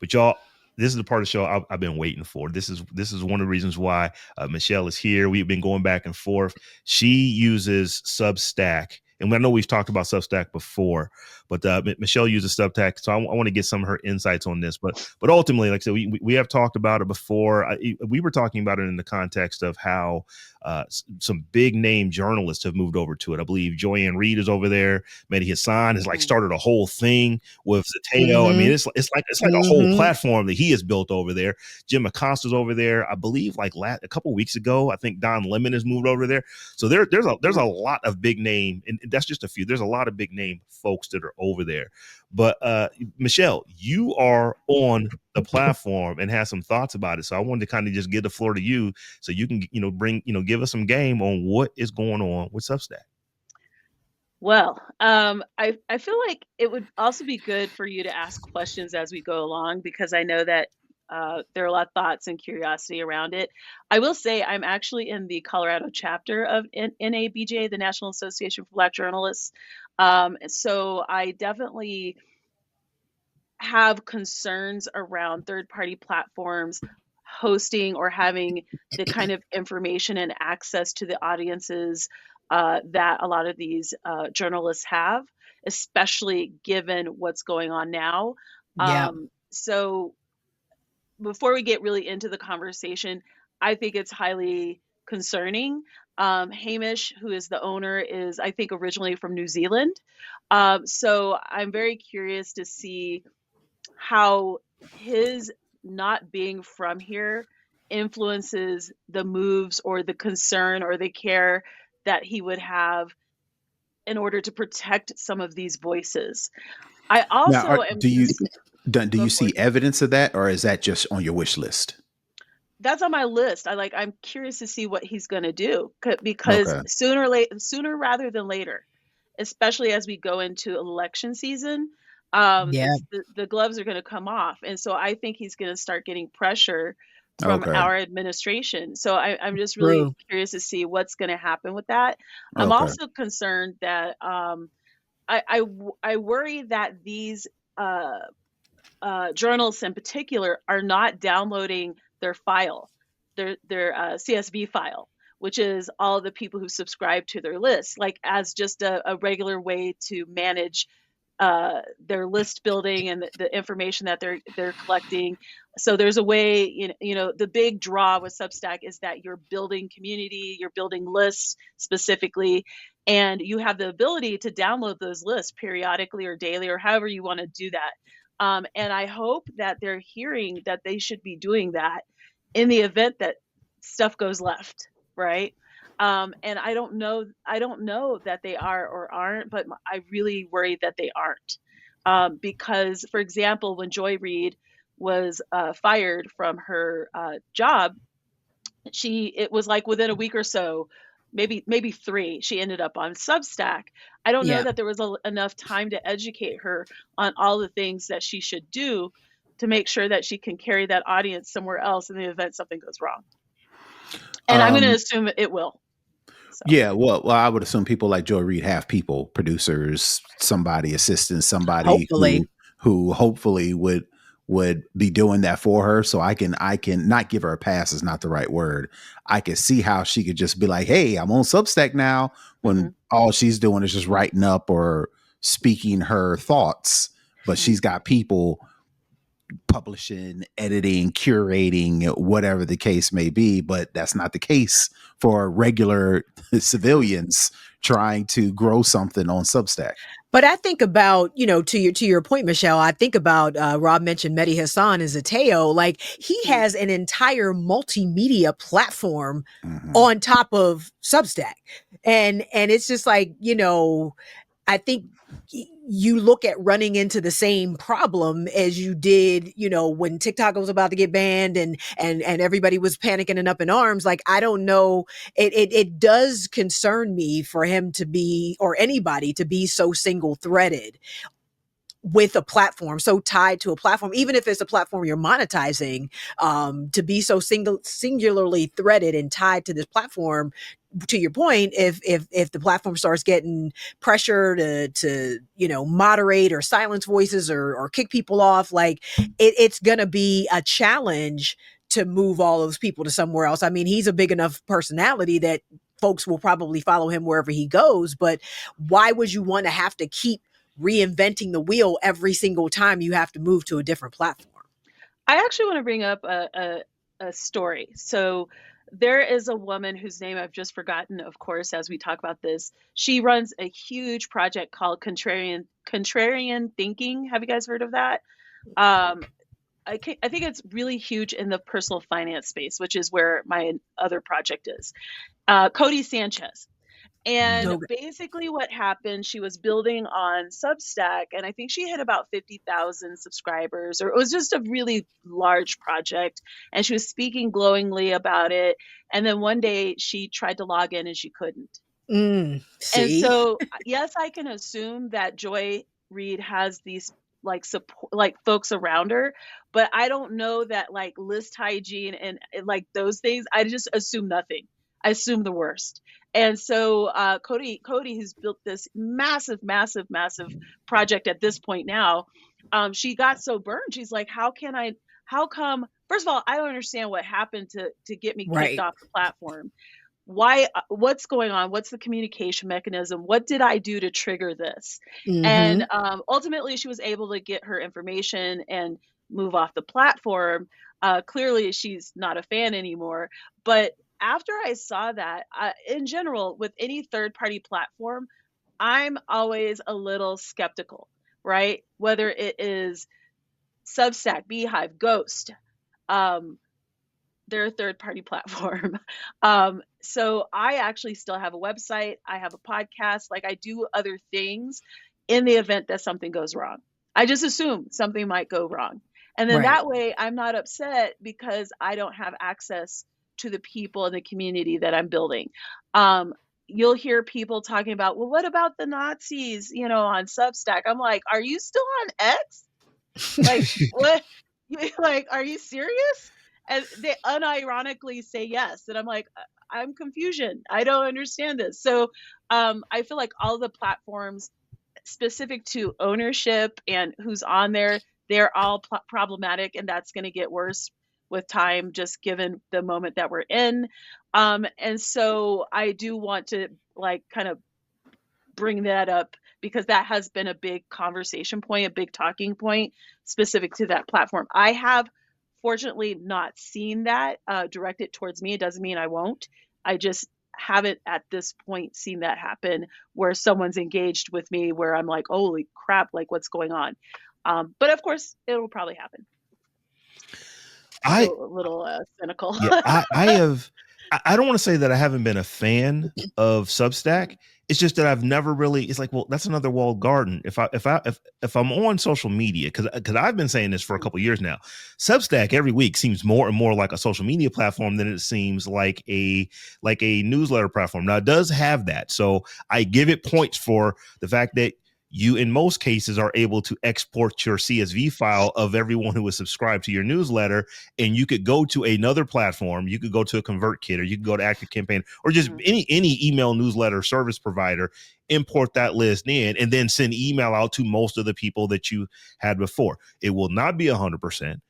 But y'all, this is the part of the show I've been waiting for. This is one of the reasons why Michelle is here. We've been going back and forth. She uses Substack, and I know we've talked about Substack before, but Michelle uses Substack, so I want to get some of her insights on this. But ultimately, like I said, we have talked about it before. We were talking about it in the context of how some big name journalists have moved over to it. I believe Joanne Reed is over there. Mehdi Hassan has started a whole thing with Zateo. I mean, it's like a whole platform that he has built over there. Jim Acosta's over there. I believe a couple of weeks ago, I think Don Lemon has moved over there. So there's a lot of big name, and that's just a few. There's a lot of big name folks that are over there. But Michelle, you are on the platform and have some thoughts about it. So I wanted to kind of just give the floor to you, so you can give us some game on what is going on with Substack. Well, I feel like it would also be good for you to ask questions as we go along, because I know that there are a lot of thoughts and curiosity around it. I will say I'm actually in the Colorado chapter of NABJ, the National Association for Black Journalists. So I definitely have concerns around third-party platforms hosting or having the kind of information and access to the audiences that a lot of these journalists have, especially given what's going on now. So before we get really into the conversation, I think it's highly concerning. Hamish, who is the owner, is, I think, originally from New Zealand. So I'm very curious to see how his not being from here influences the moves or the concern or the care that he would have in order to protect some of these voices. I also do you see evidence of that, or is that just on your wish list? That's on my list. I'm curious to see what he's going to do, because sooner rather than later, especially as we go into election season, the gloves are going to come off. And so I think he's going to start getting pressure from our administration. So I'm just really curious to see what's going to happen with that. I'm also concerned that I worry that these journalists in particular are not downloading their file, their CSV file, which is all the people who subscribe to their list, like as just a regular way to manage their list building and the information that they're collecting. So there's a way, the big draw with Substack is that you're building community, you're building lists specifically, and you have the ability to download those lists periodically or daily or however you want to do that. And I hope that they're hearing that they should be doing that in the event that stuff goes left, right? And I don't know that they are or aren't, but I really worry that they aren't. Because, for example, when Joy Reid was fired from her job, it was like within a week or so, maybe 3, she ended up on Substack. I don't know that there was enough time to educate her on all the things that she should do to make sure that she can carry that audience somewhere else in the event something goes wrong. And I'm going to assume it will. So. Yeah, well, I would assume people like Joy Reid have people, producers, somebody, assistants, somebody who hopefully would be doing that for her. So I can not give her a pass is not the right word. I can see how she could just be like, hey, I'm on Substack now, when all she's doing is just writing up or speaking her thoughts, but she's got people publishing, editing, curating, whatever the case may be. But that's not the case for regular civilians trying to grow something on Substack. But I think about, to your point, Michelle, I think about, Rob mentioned Mehdi Hassan as a Teo, like he has an entire multimedia platform on top of Substack. And it's just like, I think you look at running into the same problem as you did, when TikTok was about to get banned and everybody was panicking and up in arms. Like, I don't know. It does concern me for him to be, or anybody to be, so single threaded with a platform, so tied to a platform, even if it's a platform you're monetizing, to be so singularly threaded and tied to this platform. To your point, if the platform starts getting pressure to moderate or silence voices or kick people off, like it's gonna be a challenge to move all those people to somewhere else. I mean, he's a big enough personality that folks will probably follow him wherever he goes, but why would you want to have to keep reinventing the wheel every single time you have to move to a different platform? I actually want to bring up a story. So there is a woman whose name I've just forgotten, of course, as we talk about this. She runs a huge project called Contrarian Thinking. Have you guys heard of that? I think it's really huge in the personal finance space, which is where my other project is. Cody Sanchez. And basically what happened, she was building on Substack, and I think she hit about 50,000 subscribers, or it was just a really large project, and she was speaking glowingly about it. And then one day she tried to log in and she couldn't. And so, yes, I can assume that Joy Reid has these like support, like folks around her, but I don't know that like list hygiene and like those things. I just assume nothing. I assume the worst. And so Cody has built this massive project at this point now. She got so burned. She's like, how come, first of all, I don't understand what happened to get me kicked off the platform. Why, what's going on? What's the communication mechanism? What did I do to trigger this? And ultimately she was able to get her information and move off the platform. Clearly she's not a fan anymore, but after I saw that, in general, with any third-party platform, I'm always a little skeptical, right? Whether it is Substack, Beehive, Ghost, they're a third-party platform. So I actually still have a website. I have a podcast. Like I do other things in the event that something goes wrong. I just assume something might go wrong. And then that way I'm not upset because I don't have access to the people in the community that I'm building. You'll hear people talking about, well, what about the Nazis, on Substack? I'm like, are you still on X? Like, what? Like, are you serious? And they unironically say yes. And I'm like, I'm confusion. I don't understand this. So I feel like all the platforms specific to ownership and who's on there, they're all problematic, and that's going to get worse with time, just given the moment that we're in. And so I do want to like kind of bring that up because that has been a big conversation point, a big talking point specific to that platform. I have fortunately not seen that directed towards me. It doesn't mean I won't. I just haven't at this point seen that happen where someone's engaged with me where I'm like, holy crap, like what's going on? But of course, it will probably happen. A little cynical. Yeah, I have. I don't want to say that I haven't been a fan of Substack. It's just that I've never really. It's like, well, that's another walled garden. If I'm on social media, because I've been saying this for a couple of years now, Substack every week seems more and more like a social media platform than it seems like a newsletter platform. Now it does have that, so I give it points for the fact that you, in most cases, are able to export your CSV file of everyone who is subscribed to your newsletter. And you could go to another platform. You could go to a ConvertKit, or you could go to ActiveCampaign, or just any email newsletter service provider, import that list in, and then send email out to most of the people that you had before. It will not be 100%.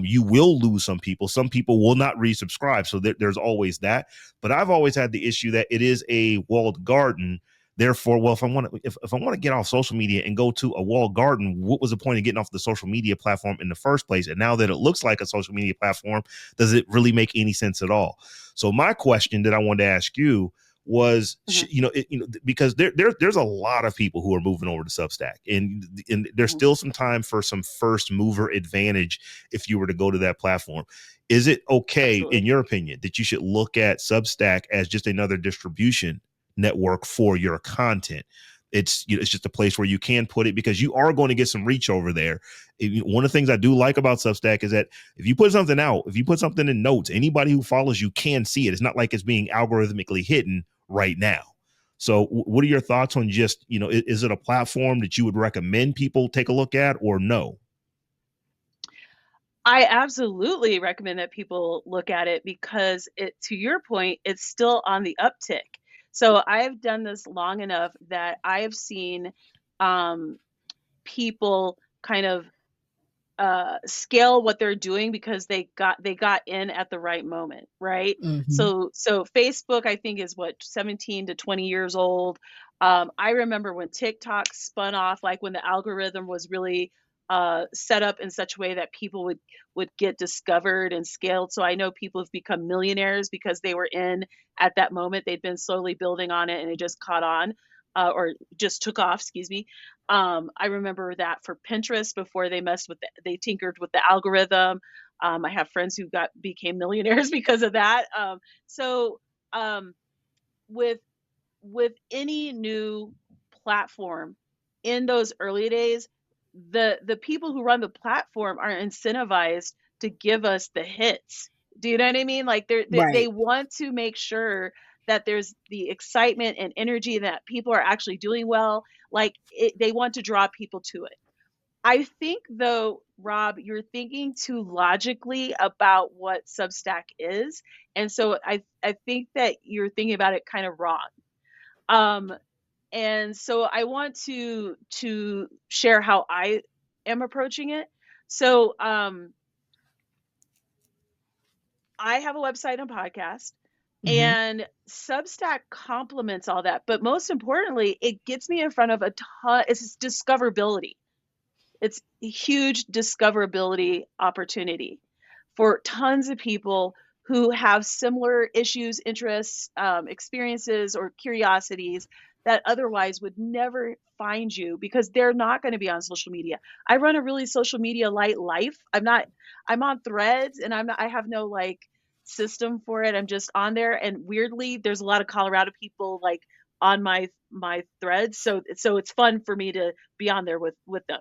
You will lose some people. Some people will not resubscribe. So there's always that. But I've always had the issue that it is a walled garden. Therefore, well, if I want to get off social media and go to a walled garden, what was the point of getting off the social media platform in the first place? And now that it looks like a social media platform, does it really make any sense at all? So my question that I wanted to ask you was, because there's a lot of people who are moving over to Substack, and there's still some time for some first mover advantage if you were to go to that platform. Is it okay, Absolutely, in your opinion, that you should look at Substack as just another distribution network for your content? It's just a place where you can put it, because you are going to get some reach over there. One of the things I do like about Substack is that if you put something out, if you put something in notes, anybody who follows you can see it. It's not like it's being algorithmically hidden right now. So what are your thoughts on just, is it a platform that you would recommend people take a look at, or no? I absolutely recommend that people look at it because to your point, it's still on the uptick. So I've done this long enough that I have seen people kind of scale what they're doing because they got in at the right moment, right? Mm-hmm. So Facebook, I think, is what, 17 to 20 years old. I remember when TikTok spun off, like when the algorithm was really set up in such a way that people would get discovered and scaled. So I know people have become millionaires because they were in at that moment. They'd been slowly building on it and it just caught on, or just took off, excuse me. I remember that for Pinterest before they tinkered with the algorithm. I have friends who became millionaires because of that. So with any new platform in those early days, the people who run the platform are incentivized to give us the hits. Do you know what I mean? Like they want to make sure that there's the excitement and energy that people are actually doing well. Like they want to draw people to it. I think though, Rob, you're thinking too logically about what Substack is. And so I think that you're thinking about it kind of wrong. And so I want to share how I am approaching it. So I have a website and podcast, and Substack complements all that. But most importantly, it gets me in front of a ton. It's discoverability. It's a huge discoverability opportunity for tons of people who have similar issues, interests, experiences, or curiosities that otherwise would never find you because they're not going to be on social media. I run a really social media light life. I'm on Threads, and I have no like system for it. I'm just on there, and weirdly, there's a lot of Colorado people like on my Threads, so it's fun for me to be on there with them.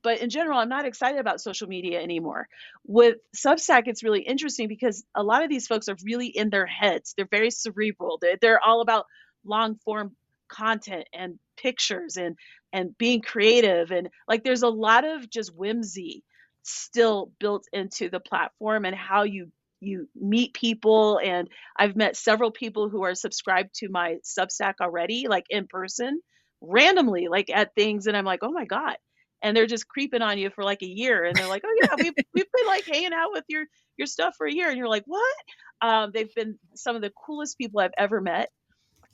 But in general, I'm not excited about social media anymore. With Substack, it's really interesting because a lot of these folks are really in their heads. They're very cerebral. They're all about long form content and pictures and being creative. And like, there's a lot of just whimsy still built into the platform and how you meet people. And I've met several people who are subscribed to my Substack already, like in person, randomly, like at things. And I'm like, oh my God, and they're just creeping on you for like a year, and they're like, oh yeah, we've been like hanging out with your stuff for a year, and you're like, what? They've been some of the coolest people I've ever met.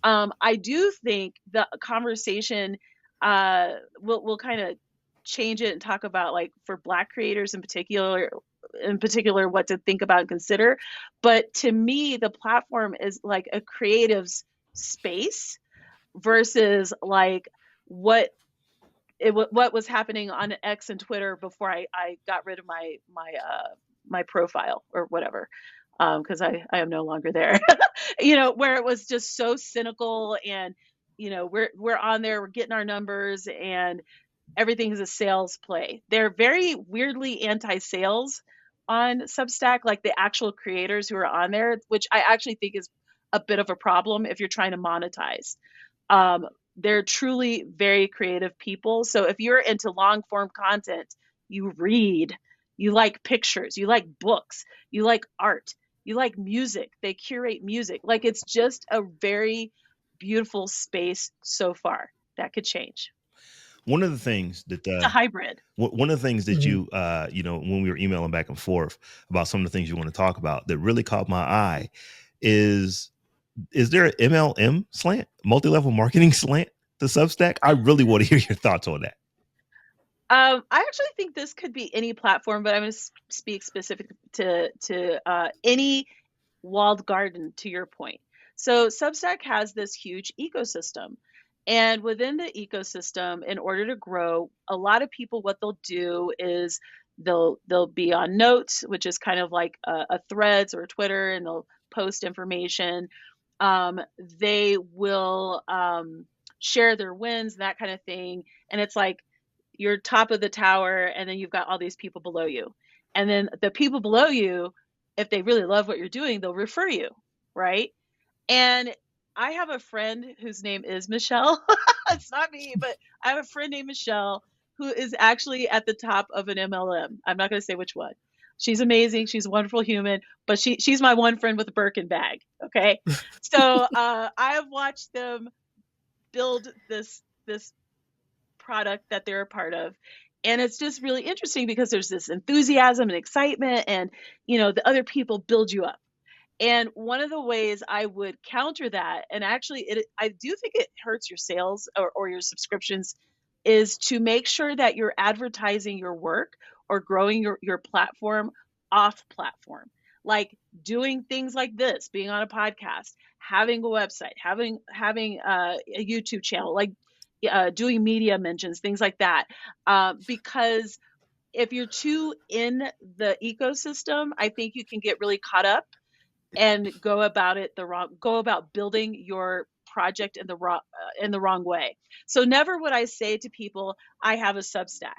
I do think the conversation we'll kind of change it and talk about, like, for Black creators in particular, what to think about and consider. But to me, the platform is like a creative's space versus like what what was happening on X and Twitter before I got rid of my profile or whatever, because I am no longer there. Where it was just so cynical, and we're on there, we're getting our numbers, and everything is a sales play. They're very weirdly anti-sales on Substack, like the actual creators who are on there, which I actually think is a bit of a problem if you're trying to monetize. They're truly very creative people. So if you're into long form content, you read, you like pictures, you like books, you like art, you like music, they curate music. Like, it's just a very beautiful space so far. That could change. One of the things that It's a hybrid. one of the things that you when we were emailing back and forth about some of the things you want to talk about, that really caught my eye is there an MLM slant, multi-level marketing slant to Substack? I really want to hear your thoughts on that. I actually think this could be any platform, but I'm going to speak specific to any walled garden, to your point. So Substack has this huge ecosystem. And within the ecosystem, in order to grow, a lot of people, what they'll do is they'll be on Notes, which is kind of like a Threads or a Twitter, and they'll post information. They will share their wins, that kind of thing. And it's like you're top of the tower, and then you've got all these people below you. And then the people below you, if they really love what you're doing, they'll refer you, right? And I have a friend whose name is Michelle. It's not me, but I have a friend named Michelle who is actually at the top of an MLM. I'm not going to say which one. She's amazing. She's a wonderful human, but she's my one friend with a Birkin bag. Okay. So I have watched them build this product that they're a part of. And it's just really interesting because there's this enthusiasm and excitement, and, the other people build you up. And one of the ways I would counter that, and actually I do think it hurts your sales or your subscriptions, is to make sure that you're advertising your work or growing your platform off platform. Like doing things like this, being on a podcast, having a website, having a YouTube channel, like doing media mentions, things like that. Because if you're too in the ecosystem, I think you can get really caught up and go about building your project in the wrong way. So never would I say to people, I have a Substack.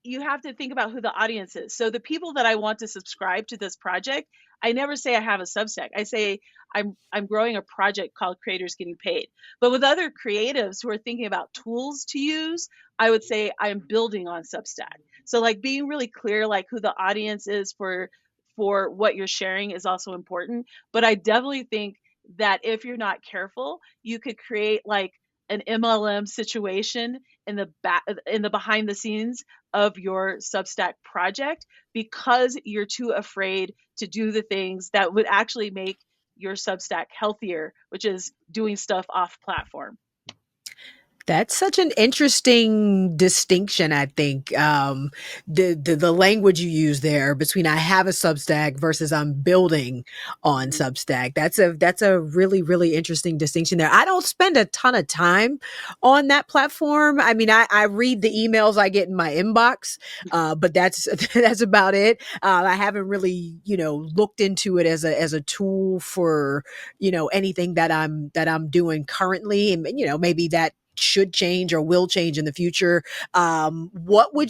You have to think about who the audience is. So the people that I want to subscribe to this project, I never say I have a Substack. I say I'm growing a project called Creators Getting Paid. But with other creatives who are thinking about tools to use, I would say I'm building on Substack. So like being really clear, like who the audience is for what you're sharing is also important. But I definitely think that if you're not careful, you could create like an MLM situation in the behind the scenes of your Substack project, because you're too afraid to do the things that would actually make your Substack healthier, which is doing stuff off platform. That's such an interesting distinction, I think. The language you use there between I have a Substack versus I'm building on Substack. That's a really, really interesting distinction there. I don't spend a ton of time on that platform. I mean, I read the emails I get in my inbox, but that's about it. I haven't really, looked into it as a tool for, anything that I'm doing currently. And, maybe that should change or will change in the future. What would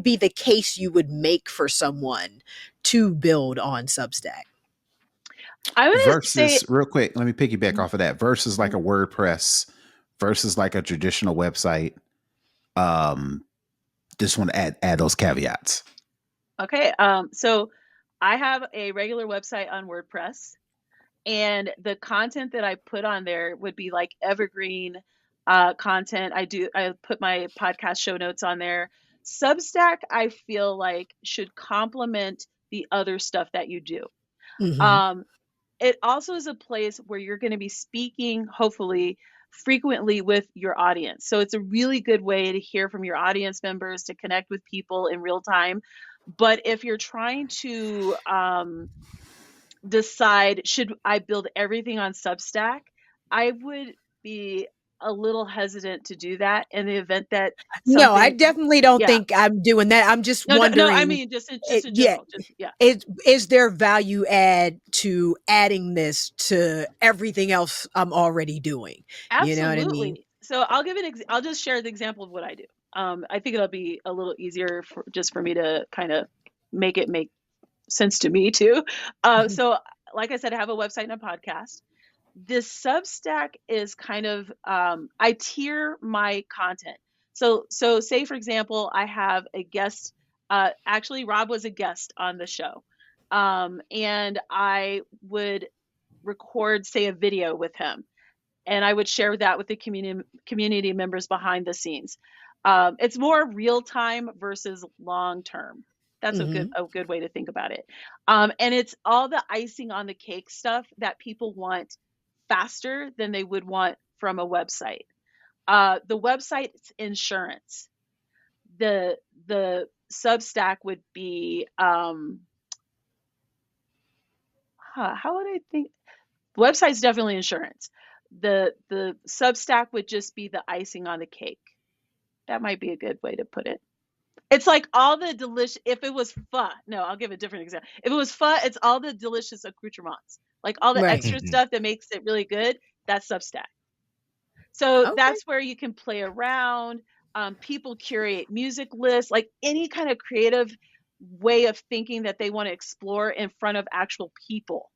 be the case you would make for someone to build on Substack? I would say, real quick, let me piggyback off of that, versus like a WordPress versus like a traditional website. Just want to add those caveats. Okay. So I have a regular website on WordPress, and the content that I put on there would be like evergreen. content. I put my podcast show notes on there. Substack, I feel like, should complement the other stuff that you do. Mhm. Um, it also is a place where you're going to be speaking, hopefully, frequently with your audience. So it's a really good way to hear from your audience members, to connect with people in real time. But if you're trying to decide, should I build everything on Substack, I would be a little hesitant to do that in the event that No, I something, definitely don't yeah. think I'm doing that. I'm just No, I wondering, mean, just in yeah, general, just, yeah. is there value add to adding this to everything else I'm already doing? You know what I mean? Absolutely. So I'll give I'll just share the example of what I do. I think it'll be a little easier just for me to kind of make it make sense to me too. So like I said, I have a website and a podcast. This Substack is kind of, I tier my content. So say for example, I have a guest. Actually, Robb was a guest on the show, and I would record, say, a video with him, and I would share that with the community members behind the scenes. It's more real time versus long term. That's Mhm. a good way to think about it. And it's all the icing on the cake stuff that people want faster than they would want from a website. The website's insurance. The Substack would be, how would I think? Website's definitely insurance. The Substack would just be the icing on the cake. That might be a good way to put it. It's like all the delicious. If it was pho, no, I'll give a different example. If it was pho, it's all the delicious accoutrements, like all the Right. extra stuff that makes it really good. That's Substack. So Okay. that's where you can play around. People curate music lists, like any kind of creative way of thinking that they want to explore in front of actual people.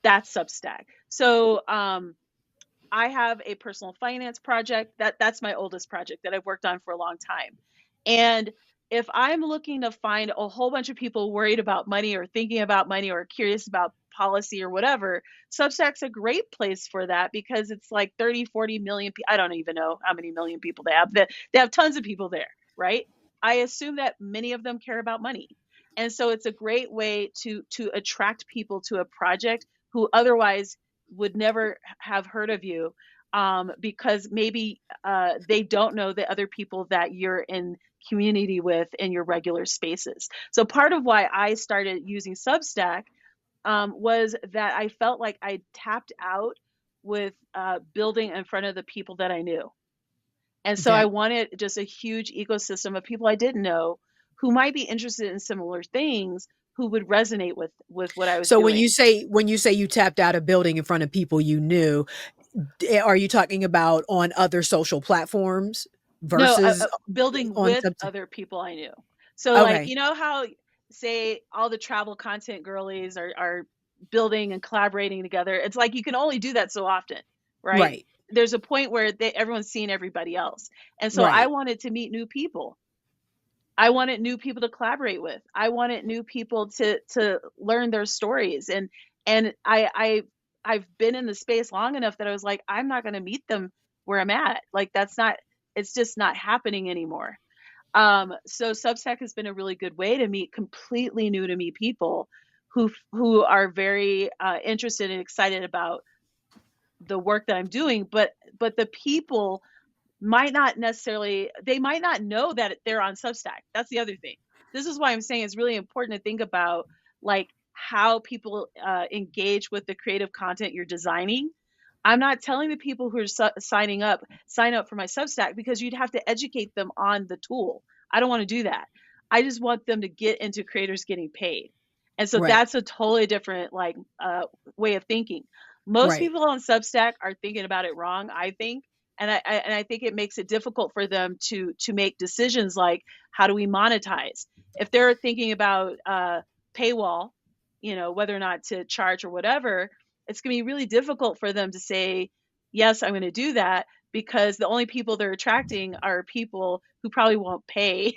That's Substack. So I have a personal finance project that's my oldest project that I've worked on for a long time. And if I'm looking to find a whole bunch of people worried about money or thinking about money or curious about policy or whatever, Substack's a great place for that because it's like 30, 40 million people. I don't even know how many million people they have. They have tons of people there, right? I assume that many of them care about money. And so it's a great way to attract people to a project who otherwise would never have heard of you, because maybe they don't know the other people that you're in community with in your regular spaces. So part of why I started using Substack, was that I felt like I tapped out with building in front of the people that I knew. And so I Okay. wanted just a huge ecosystem of people I didn't know who might be interested in similar things, who would resonate with what I was So doing. when you say you tapped out a building in front of people you knew, are you talking about on other social platforms No, versus building on with Substack? other people I knew. So like, Okay. you know how, say, all the travel content girlies are building and collaborating together. It's like you can only do that so often, right? Right. There's a point where everyone's seeing everybody else. And so I Right. wanted to meet new people. I wanted new people to collaborate with. I wanted new people to learn their stories. And I've been in the space long enough that I was like, I'm not going to meet them where I'm at. Like that's not, it's just not happening anymore. So Substack has been a really good way to meet completely new to me people who are very interested and excited about the work that I'm doing, but the people might not necessarily, they might not know that they're on Substack. That's the other thing. This is why I'm saying it's really important to think about like how people engage with the creative content you're designing. I'm not telling the people who are sign up for my Substack, because you'd have to educate them on the tool. I don't want to do that. I just want them to get into creators getting paid. And so Right. that's a totally different like way of thinking. Most Right. people on Substack are thinking about it wrong, I think, and I think it makes it difficult for them to make decisions like, how do we monetize? If they're thinking about paywall, whether or not to charge or whatever, it's going to be really difficult for them to say, yes, I'm going to do that, because the only people they're attracting are people who probably won't pay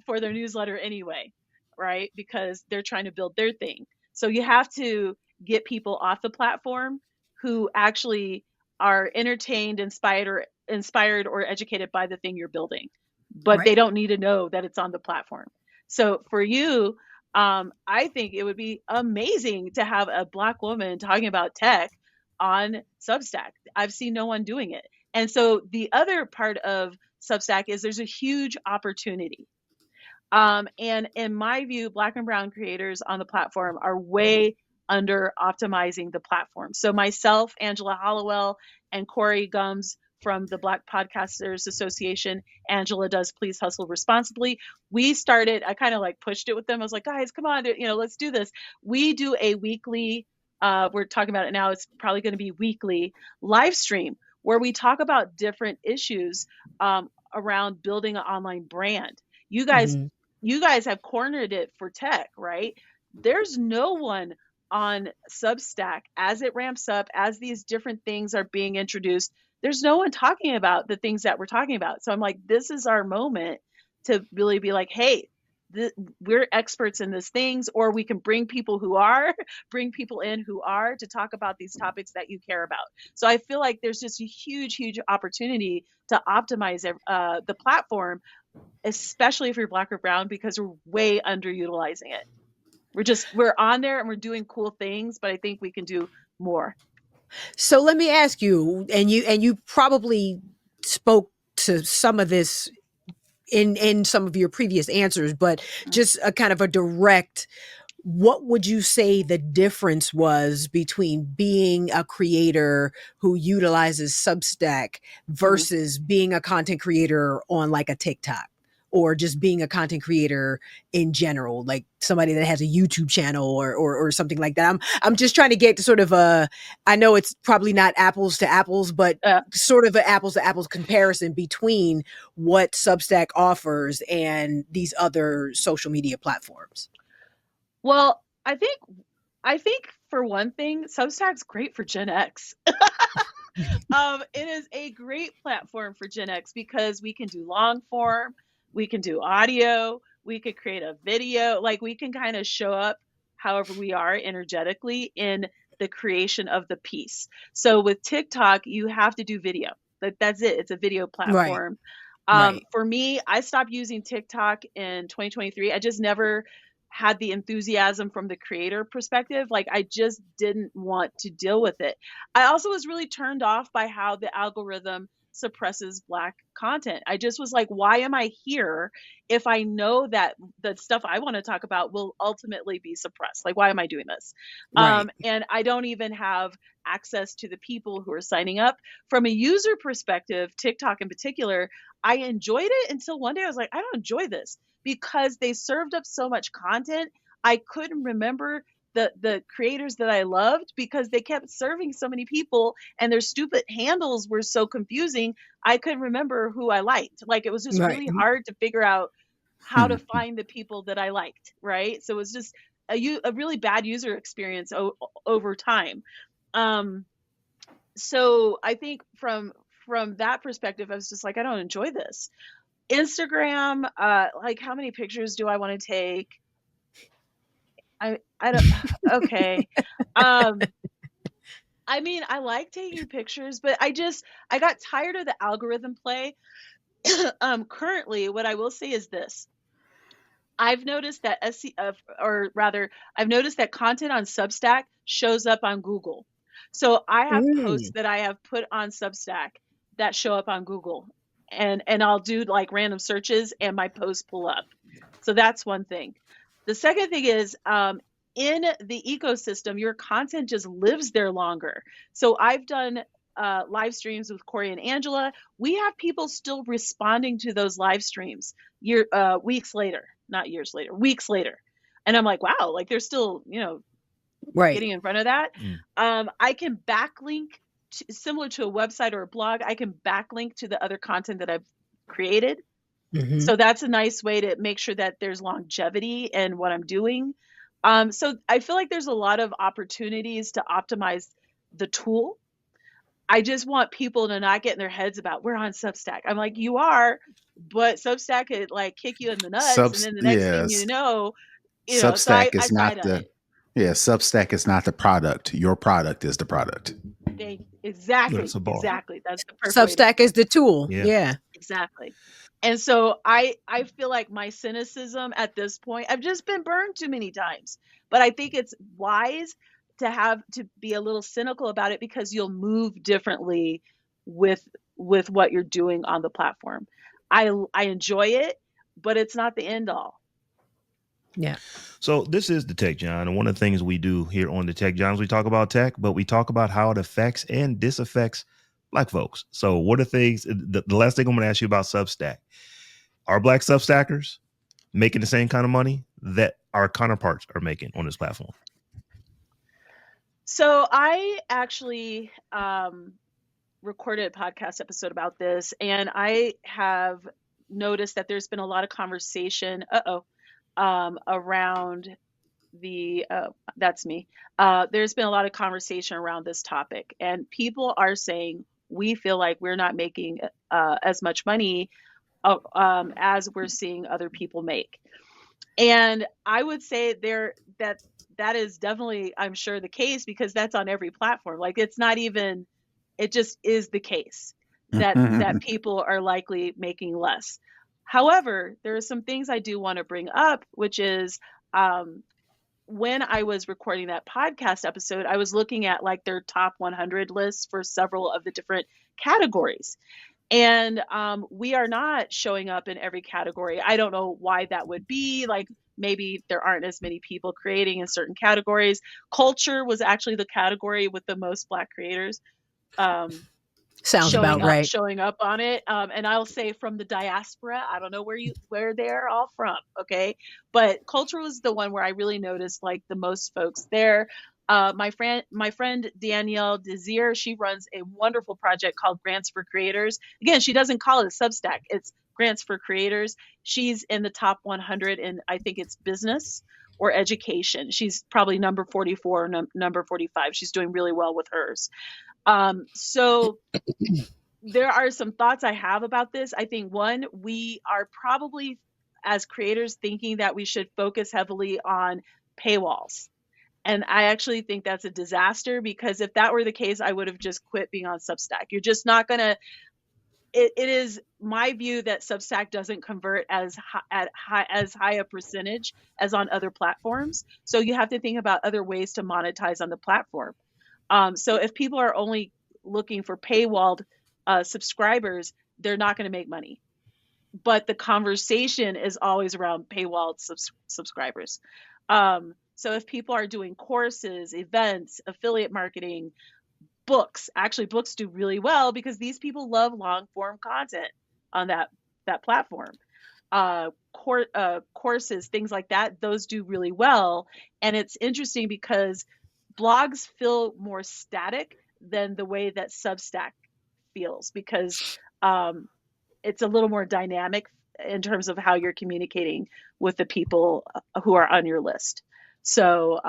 for their newsletter anyway, right? Because they're trying to build their thing. So you have to get people off the platform who actually are entertained, inspired or educated by the thing you're building, but they don't need to know that it's on the platform. So for you, I think it would be amazing to have a Black woman talking about tech on Substack. I've seen no one doing it. And so the other part of Substack is there's a huge opportunity. And in my view, Black and brown creators on the platform are way under optimizing the platform. So myself, Angela Hollowell, and Corey Gums from the Black Podcasters Association, Angela does Please Hustle Responsibly. We started, I kind of like pushed it with them. I was like, guys, come on, let's do this. We do a weekly, we're talking about it now, it's probably going to be weekly live stream where we talk about different issues around building an online brand. You guys have cornered it for tech, right? There's no one on Substack as it ramps up, as these different things are being introduced. There's no one talking about the things that we're talking about. So I'm like, this is our moment to really be like, hey, we're experts in these things, or we can bring people in who are to talk about these topics that you care about. So I feel like there's just a huge, huge opportunity to optimize the platform, especially if you're Black or brown, because we're way underutilizing it. We're on there and we're doing cool things, but I think we can do more. So let me ask you, and you probably spoke to some of this in some of your previous answers, but just a kind of a direct, what would you say the difference was between being a creator who utilizes Substack versus being a content creator on like a TikTok? Or just being a content creator in general, like somebody that has a YouTube channel or something like that. I'm just trying to get to sort of I know it's probably not apples to apples, but sort of an apples to apples comparison between what Substack offers and these other social media platforms. Well, I think for one thing, Substack's great for Gen X. It is a great platform for Gen X because we can do long form. We can do audio, we could create a video, like we can kind of show up however we are energetically in the creation of the piece. So with TikTok, you have to do video. That's it. It's a video platform. Right. For me, I stopped using TikTok in 2023. I just never had the enthusiasm from the creator perspective. Like I just didn't want to deal with it. I also was really turned off by how the algorithm suppresses Black content. I just was like, why am I here if I know that the stuff I want to talk about will ultimately be suppressed? Like, why am I doing this? Right. And I don't even have access to the people who are signing up. From a user perspective, TikTok in particular, I enjoyed it until one day I was like, I don't enjoy this because they served up so much content. I couldn't remember the creators that I loved because they kept serving so many people and their stupid handles were so confusing. I couldn't remember who I liked. Like it was just really hard to figure out how to find the people that I liked. Right. So it was just a really bad user experience over time. So I think from that perspective, I was just like, I don't enjoy this. Instagram, like how many pictures do I want to take? I don't, okay. I mean, I like taking pictures, but I got tired of the algorithm play. Currently, what I will say is this. I've noticed that I've noticed that content on Substack shows up on Google. So I have posts that I have put on Substack that show up on Google and I'll do like random searches and my posts pull up. So that's one thing. The second thing is, in the ecosystem, your content just lives there longer. So I've done live streams with Corey and Angela. We have people still responding to those live streams weeks later, not years later, weeks later. And I'm like, wow, like they're still, getting in front of that. I can backlink similar to a website or a blog. I can backlink to the other content that I've created. So that's a nice way to make sure that there's longevity in what I'm doing. So I feel like there's a lot of opportunities to optimize the tool. I just want people to not get in their heads about we're on Substack. I'm like, you are, but Substack could like kick you in the nuts. And then the next thing you know, Substack is not the Substack is not the product. Your product is the product. Exactly. That's a bar. Exactly. That's the perfect way to Substack is the tool. Yeah. Exactly. And so I feel like my cynicism at this point, I've just been burned too many times. But I think it's wise to be a little cynical about it, because you'll move differently with what you're doing on the platform. I enjoy it, but it's not the end all. Yeah. So this is the Tech John, and one of the things we do here on the Tech John is we talk about tech, but we talk about how it affects and disaffects Black folks. So what are things? The last thing I'm going to ask you about Substack: are Black Substackers making the same kind of money that our counterparts are making on this platform? So I actually recorded a podcast episode about this, and I have noticed that there's been a lot of conversation around the that's me. There's been a lot of conversation around this topic, and people are saying we feel like we're not making as much money as we're seeing other people make. And I would say that is definitely, I'm sure, the case, because that's on every platform. Like, it's not even, it just is the case that people are likely making less. However, there are some things I do want to bring up, which is when I was recording that podcast episode, I was looking at like their top 100 lists for several of the different categories. And we are not showing up in every category. I don't know why that would be. Like, maybe there aren't as many people creating in certain categories. Culture was actually the category with the most Black creators. Sounds about right. Showing up on it. And I'll say from the diaspora, I don't know where they're all from. Okay. But culture was the one where I really noticed like the most folks there. My friend Danielle Desir, she runs a wonderful project called Grants for Creators. Again, she doesn't call it Substack. It's Grants for Creators. She's in the top 100 in, I think it's business or education. She's probably number 44 or number 45. She's doing really well with hers. So there are some thoughts I have about this. I think, one, we are probably as creators thinking that we should focus heavily on paywalls. And I actually think that's a disaster, because if that were the case, I would have just quit being on Substack. You're just not going to, it is my view that Substack doesn't convert as high a percentage as on other platforms. So you have to think about other ways to monetize on the platform. So if people are only looking for paywalled subscribers, they're not going to make money. But the conversation is always around paywalled subscribers. So if people are doing courses, events, affiliate marketing, books do really well, because these people love long form content on that platform. Courses, things like that, those do really well. And it's interesting because blogs feel more static than the way that Substack feels, because it's a little more dynamic in terms of how you're communicating with the people who are on your list. So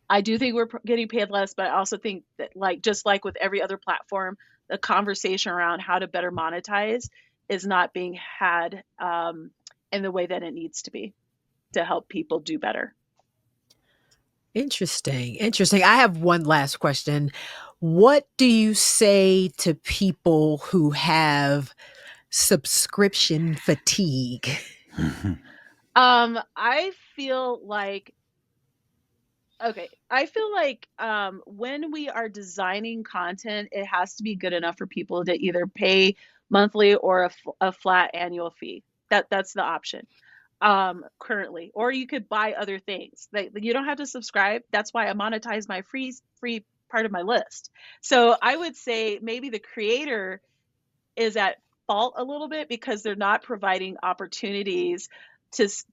I do think we're getting paid less, but I also think that, like, just like with every other platform, the conversation around how to better monetize is not being had in the way that it needs to be to help people do better. Interesting. I have one last question. What do you say to people who have subscription fatigue? I feel like when we are designing content, it has to be good enough for people to either pay monthly or a flat annual fee. That's the option currently. Or you could buy other things. You don't have to subscribe. That's why I monetize my free part of my list. So I would say maybe the creator is at fault a little bit, because they're not providing opportunities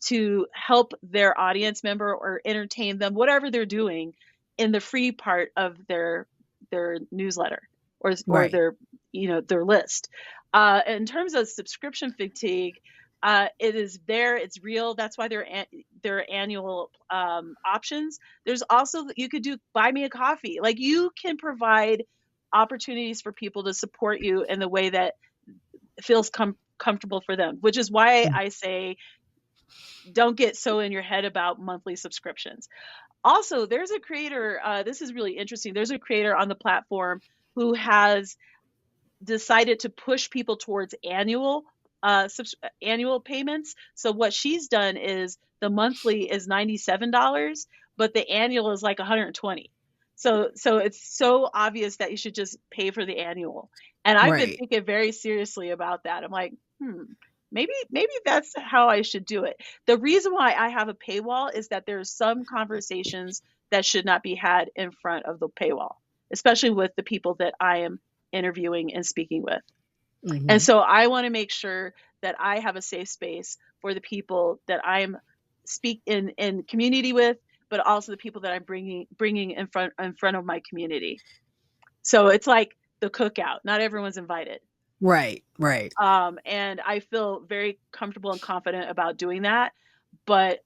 to help their audience member or entertain them, whatever they're doing, in the free part of their newsletter or Right. their list. In terms of subscription fatigue, it is there. It's real. That's why there are annual options. There's also, you could do buy me a coffee. Like, you can provide opportunities for people to support you in the way that feels comfortable for them, which is why I say don't get so in your head about monthly subscriptions. Also, there's a creator, this is really interesting. There's a creator on the platform who has decided to push people towards annual payments. So what she's done is the monthly is $97, but the annual is like $120. So it's so obvious that you should just pay for the annual. And I've been thinking very seriously about that. I'm like, maybe that's how I should do it. The reason why I have a paywall is that there's some conversations that should not be had in front of the paywall, especially with the people that I am interviewing and speaking with. And so I want to make sure that I have a safe space for the people that I'm in community with, but also the people that I'm bringing in front of my community. So it's like the cookout. Not everyone's invited. Right. And I feel very comfortable and confident about doing that. But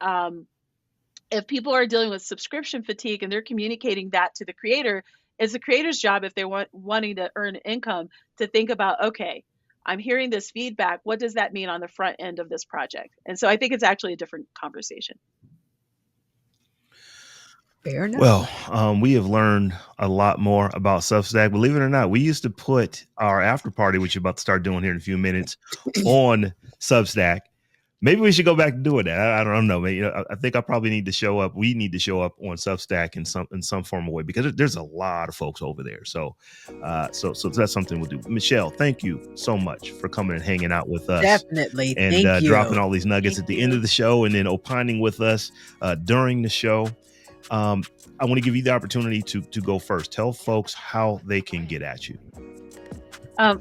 if people are dealing with subscription fatigue and they're communicating that to the creator, it's the creator's job, if they're wanting to earn income, to think about, okay, I'm hearing this feedback. What does that mean on the front end of this project? And so I think it's actually a different conversation. Fair enough. Well, we have learned a lot more about Substack. Believe it or not, we used to put our after party, which you're about to start doing here in a few minutes, on Substack. Maybe we should go back to doing that. I don't know. I think I probably need to show up. We need to show up on Substack in some form of way, because there's a lot of folks over there. So that's something we'll do. Michelle, thank you so much for coming and hanging out with us. Definitely. And thank you. Dropping all these nuggets at the end of the show, and then opining with us during the show. I want to give you the opportunity to go first. Tell folks how they can get at you.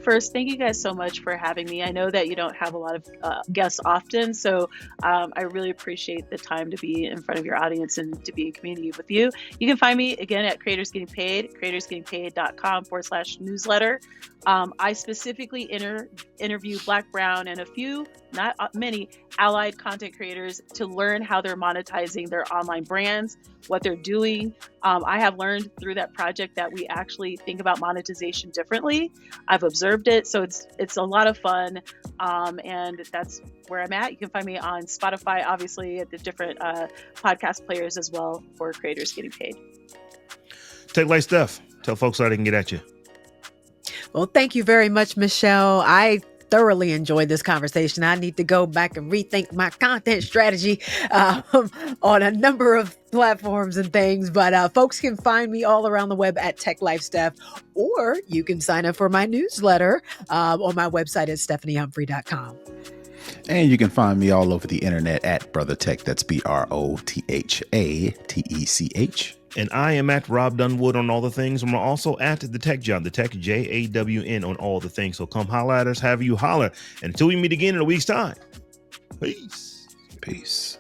First, thank you guys so much for having me. I know that you don't have a lot of guests often, so I really appreciate the time to be in front of your audience and to be in community with you. You can find me again at Creators Getting Paid, creatorsgettingpaid.com/newsletter. I specifically interview Black, Brown, and a few, not many, allied content creators to learn how they're monetizing their online brands, what they're doing. I have learned through that project that we actually think about monetization differently. I've observed it, so it's a lot of fun, and that's where I'm at. You can find me on Spotify, obviously, at the different podcast players as well, for Creators Getting Paid. Take Light Steph. Tell folks how they can get at you. Well, thank you very much, Michelle. I thoroughly enjoyed this conversation. I need to go back and rethink my content strategy on a number of platforms and things. But folks can find me all around the web at Tech Life Steph, or you can sign up for my newsletter on my website at stephaniehumphrey.com. And you can find me all over the internet at Brother Tech. That's BROTHATECH. And I am at Robb Dunewood on all the things. I'm also at the Tech Job, the Tech JAWN on all the things. So come holler at us, have you holler. And until we meet again in a week's time. Peace.